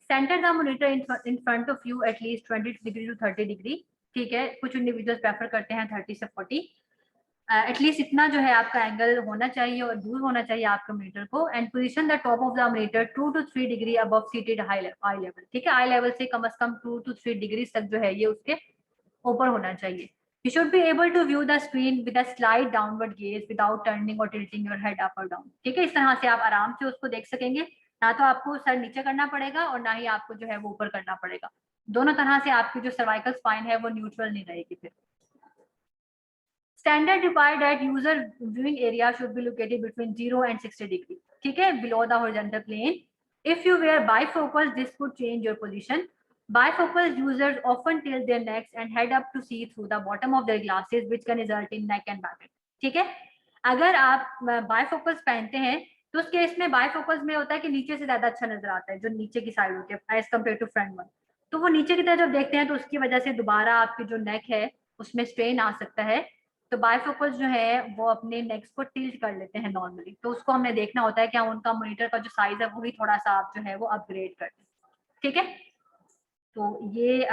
Centre the monitor in front of you at least 20 degree to 30 degree, ठीक है, कुछ इंडिविजुअल्स प्रेफर करते हैं 30 से 40, एटलीस्ट इतना जो है आपका एंगल होना चाहिए और दूर होना चाहिए आपके मॉनिटर को। And position the top of the monitor 2 to 3 degree above seated I level, ठीक है, आई लेवल से कम से कम 2 to 3 डिग्री तक जो है ये उसके ऊपर होना चाहिए। You should be able to view the screen with a slight downward gaze without turning or tilting your head up or down, ठीक है, इस तरह से आप आराम से उसको देख सकेंगे, ना तो आपको सर नीचे करना पड़ेगा और ना ही आपको जो है वो ऊपर करना पड़ेगा, दोनों तरह से आपकी जो सर्वाइकल स्पाइन है वो न्यूट्रल नहीं रहेगी। फिर standard required that user viewing area should be located between 0 and 60 degree, ठीक है, below the horizontal plane. If you wear bifocal this would change your position. Bifocal users often tilt their necks and head up to see through the bottom of their glasses, which can result in neck and back. ठीक है, अगर आप बायफोकल्स पहनते हैं तो उस case में बायफोकल्स में होता है कि नीचे से ज्यादा अच्छा नजर आता है, जो नीचे की साइड होती है as compare to front one, तो वो नीचे की तरफ जब देखते हैं तो उसकी वजह से दोबारा आपकी जो नेक है उसमें स्ट्रेन आ सकता है, तो बायफोकल्स जो है वो अपने नेक्स को टिल्ट कर लेते हैं नॉर्मली, तो उसको हमने देखना होता है कि उनका मॉनिटर का जो साइज है वो भी थोड़ा सा आप जो है वो अपग्रेड कर दें, ठीक है। तो ये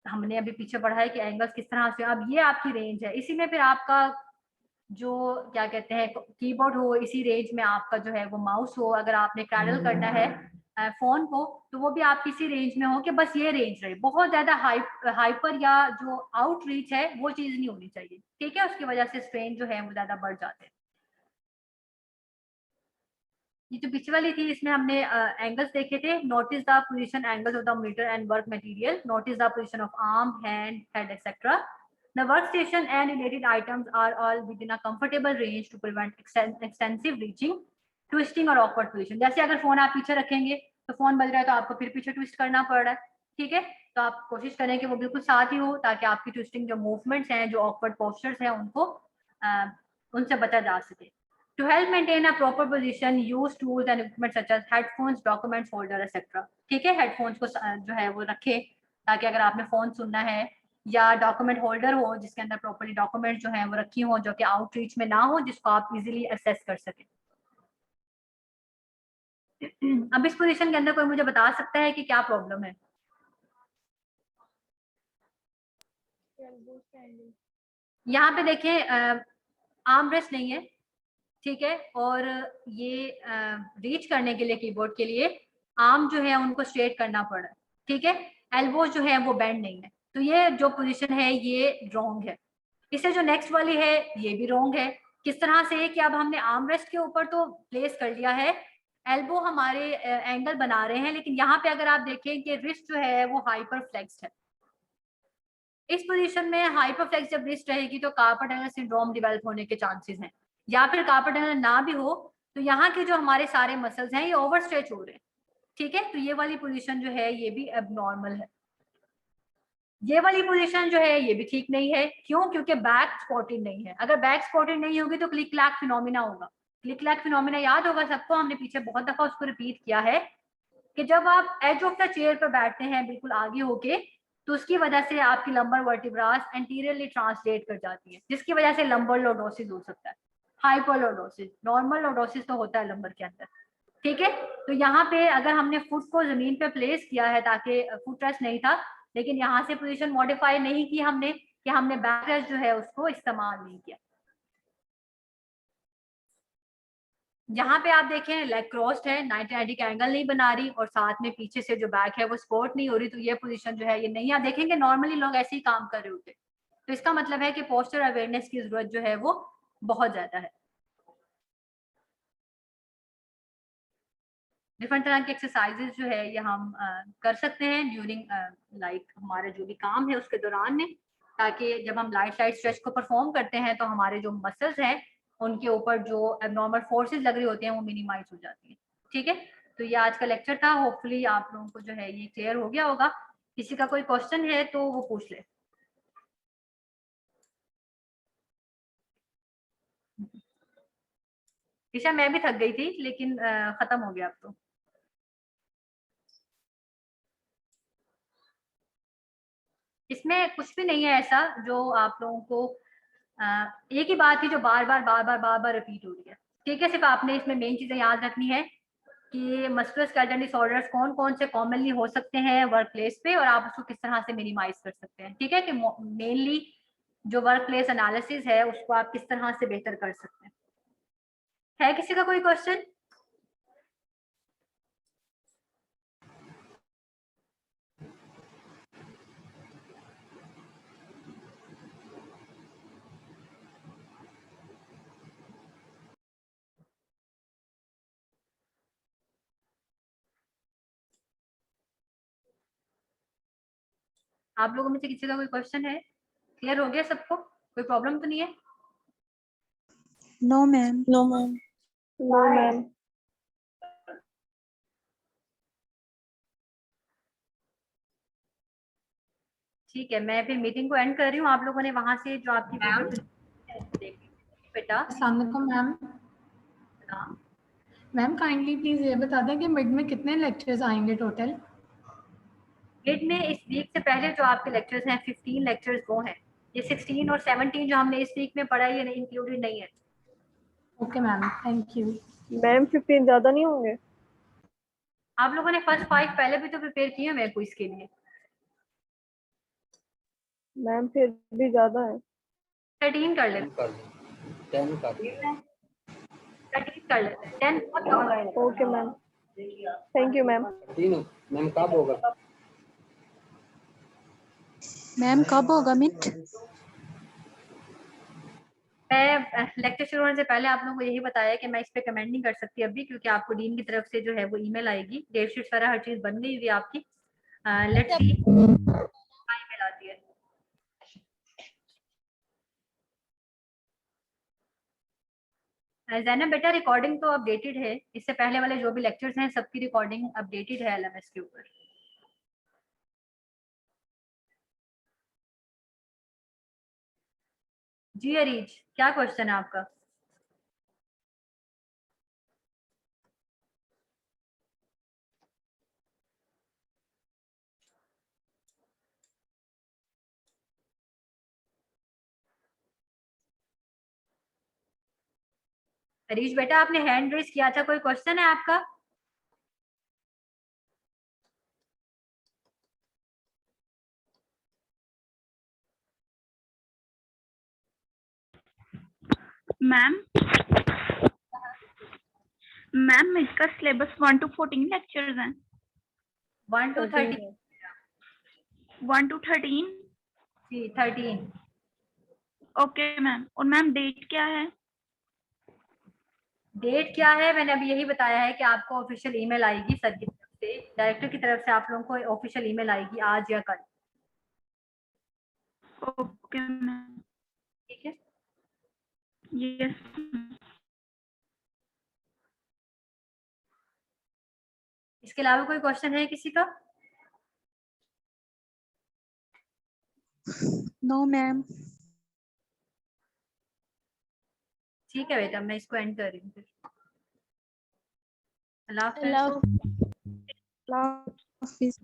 हमने अभी पीछे पढ़ा है कि एंगल्स किस तरह से, अब ये आपकी रेंज है, इसी में फिर आपका जो क्या कहते हैं कीबोर्ड हो, इसी रेंज में आपका जो है वो माउस हो, अगर आपने क्रैडल करना है फोन को तो वो भी आप किसी रेंज में हो कि बस ये रेंज रहे, बहुत ज्यादा हाइपर या जो आउट रीच है वो चीज नहीं होनी चाहिए, ठीक है, उसकी वजह से स्ट्रेन जो है वो ज्यादा बढ़ जाते हैं। ये जो पीछे वाली थी इसमें हमने एंगल्स देखे थे। Notice the position angles of the monitor and work material, notice the position of arm, hand, head etcetera. The workstation and related items are all within a comfortable range to prevent extensive reaching, twisting और awkward position। जैसे अगर phone आप पीछे रखेंगे तो phone बज रहा है तो आपको फिर पीछे ट्विस्ट करना पड़ रहा है, ठीक है, तो आप कोशिश करें कि वो बिल्कुल साथ ही हो ताकि आपकी ट्विस्टिंग जो मूवमेंट्स हैं, जो awkward postures हैं, उनको उनसे बचा जा सके। To help maintain a proper position, use tools and equipment such as headphones, documents, folder, etc. ठीक है, हेडफोन्स को जो है वो रखें ताकि अगर आपने फोन सुनना है, या डॉक्यूमेंट होल्डर हो जिसके अंदर प्रॉपर्ली डॉक्यूमेंट जो है वो रखी हो, जो कि आउटरीच में ना हो, जिसको आप इजीली एक्सेस कर सकें। अब इस पोजीशन के अंदर कोई मुझे बता सकता है कि क्या प्रॉब्लम है? यहाँ पे देखें आर्म रेस्ट नहीं है, ठीक है, और ये रीच करने के लिए कीबोर्ड के लिए आर्म जो है उनको स्ट्रेट करना पड़ रहा है, ठीक है, एल्बोज जो है वो बेंड नहीं है, तो ये जो पोजीशन है ये रॉन्ग है। इससे जो नेक्स्ट वाली है ये भी रॉन्ग है। किस तरह से कि अब हमने आर्म रेस्ट के ऊपर तो प्लेस कर लिया है, एल्बो हमारे एंगल बना रहे हैं, लेकिन यहाँ पे अगर आप देखें कि रिस्ट जो है वो हाइपर फ्लेक्स्ड है। इस पोजीशन में हाइपर फ्लेक्स जब रिस्ट रहेगी तो कार्पल टनल सिंड्रोम डेवलप होने के चांसेस हैं, या फिर कार्पल टनल ना भी हो तो यहाँ के जो हमारे सारे मसल्स हैं ये ओवर स्ट्रेच हो रहे हैं, ठीक है, तो ये वाली पोजीशन जो है ये भी एबनॉर्मल है। ये वाली पोजीशन जो है ये भी ठीक नहीं है। क्यों? क्योंकि बैक स्पॉटेड नहीं है। अगर बैक स्पॉटेड नहीं होगी तो क्लिक क्लैक फिनोमिना होगा। क्लिक क्लैक फिनोमिना याद होगा सबको, हमने पीछे बहुत दफा उसको रिपीट किया है कि जब आप एज ऑफ द चेयर पर बैठते हैं बिल्कुल आगे होके, तो उसकी वजह से आपकी लंबर वर्टिब्रास एंटीरियरली ट्रांसलेट कर जाती है, जिसकी वजह से लंबर लॉर्डोसिस हो सकता है, हाइपर लॉर्डोसिस। नॉर्मल लॉर्डोसिस तो होता है लंबर के अंदर, ठीक है। तो यहाँ पे अगर हमने फुट को जमीन पे प्लेस किया है ताकि फुट रेस्ट नहीं था, लेकिन यहाँ से पोजीशन मॉडिफाई नहीं की हमने कि हमने बैक रेस्ट जो है उसको इस्तेमाल नहीं किया। जहाँ पे आप देखें लेग क्रॉस्ड है, 90 का एंगल नहीं बना रही और साथ में पीछे से जो बैक है वो सपोर्ट नहीं हो रही, तो ये पोजीशन जो है ये नहीं। आप देखेंगे नॉर्मली लोग ऐसे ही काम कर रहे होते, तो इसका मतलब है कि पोस्चर अवेयरनेस की जरूरत जो है वो बहुत ज्यादा है। डिफरेंट तरह की एक्सरसाइजेज जो है ये हम कर सकते हैं ड्यूरिंग लाइक हमारे जो भी काम है उसके दौरान में, ताकि जब हम लाइट स्ट्रेच को परफॉर्म करते हैं तो हमारे जो मसल्स हैं उनके ऊपर जो एबनॉर्मल फोर्सेस लग रही होती हैं वो मिनिमाइज हो जाती हैं, ठीक है। तो ये आज का लेक्चर था, होपफुली आप लोगों को जो है ये क्लियर हो गया होगा। किसी का कोई क्वेश्चन है तो वो पूछ ले। ईशा मैं भी थक गई थी लेकिन खत्म हो गया अब तो। इसमें कुछ भी नहीं है ऐसा जो आप लोगों को एक ही बात थी जो बार बार रिपीट हो रही है, ठीक है। सिर्फ आपने इसमें मेन चीजें याद रखनी है कि मस्कुलोस्केलेटल डिसऑर्डर्स कौन कौन से कॉमनली हो सकते हैं वर्क प्लेस पे और आप उसको किस तरह से मिनिमाइज कर सकते हैं, ठीक है। कि मेनली जो वर्क प्लेस एनालिसिस है उसको आप किस तरह से बेहतर कर सकते हैं। है किसी का कोई क्वेश्चन? आप लोगों में से किसी का कोई क्वेश्चन है? क्लियर हो गया सबको? कोई प्रॉब्लम तो नहीं है? No ma'am. No ma'am. No ma'am. ठीक है, मैं फिर मीटिंग को एंड कर रही हूँ। आप लोगों ने वहां से जो आपकी वीडियो देख ली बेटा। अस्सलाम वालेकुम मैम। हाँ, मैम काइंडली प्लीज ये बता दें कि मिड में कितने लेक्चर्स आएंगे टोटल? मिड में इस वीक से पहले जो आपके लेक्चर्स हैं 15 लेक्चर्स वो हैं। ये 16 और 17 जो हमने इस वीक में पढ़ा है ये इंक्लूडेड नहीं है। Okay ma'am, thank you. Ma'am 15 ज्यादा नहीं होंगे? आप लोगों ने फर्स्ट 5 पहले भी तो प्रिपेयर किए हैं क्विज के लिए। मैम फिर भी ज्यादा है। 13 कर लेते 10 कर दी। हैं, 13 कर लेते हैं, 10 बहुत कम है। Okay ma'am, thank you ma'am. 3 ma'am कब होगा? मैम कब होगा मिड? मैं लेक्चर शुरू होने से पहले आप लोगों को यही बताया कि मैं इस पे कमेंट नहीं कर सकती अभी, क्योंकि आपको डीन की तरफ से जो है वो ईमेल आएगी। डेट शीट सारा हर चीज बन गई हुई है आपकी। लेट्स सी ईमेल आती है। जैनब बेटा रिकॉर्डिंग तो अपडेटेड है, इससे पहले वाले जो भी लेक्चर्स हैं सबकी रिकॉर्डिंग अपडेटेड है LMS के ऊपर। जी अरीज, क्या क्वेश्चन है आपका? अरीज बेटा आपने हैंड रेज किया था, कोई क्वेश्चन है आपका? मैम मैम इसका सिलेबस 1 to 14 लेक्चर्स हैं। 1 to 13? 1 to 13? जी 13। Okay ma'am. और मैम डेट क्या है? डेट क्या है मैंने अभी यही बताया है कि आपको ऑफिशियल ईमेल आएगी सर की तरफ से, डायरेक्टर की तरफ से आप लोगों को ऑफिशियल ईमेल आएगी आज या कल, ओके मैम। ठीक है। यस। इसके अलावा कोई क्वेश्चन है किसी का? No ma'am. ठीक है बेटा, मैं इसको एंड कर रही हूँ फिर। अल्लाह हाफिज़। अल्लाह अल्लाह हाफिज़।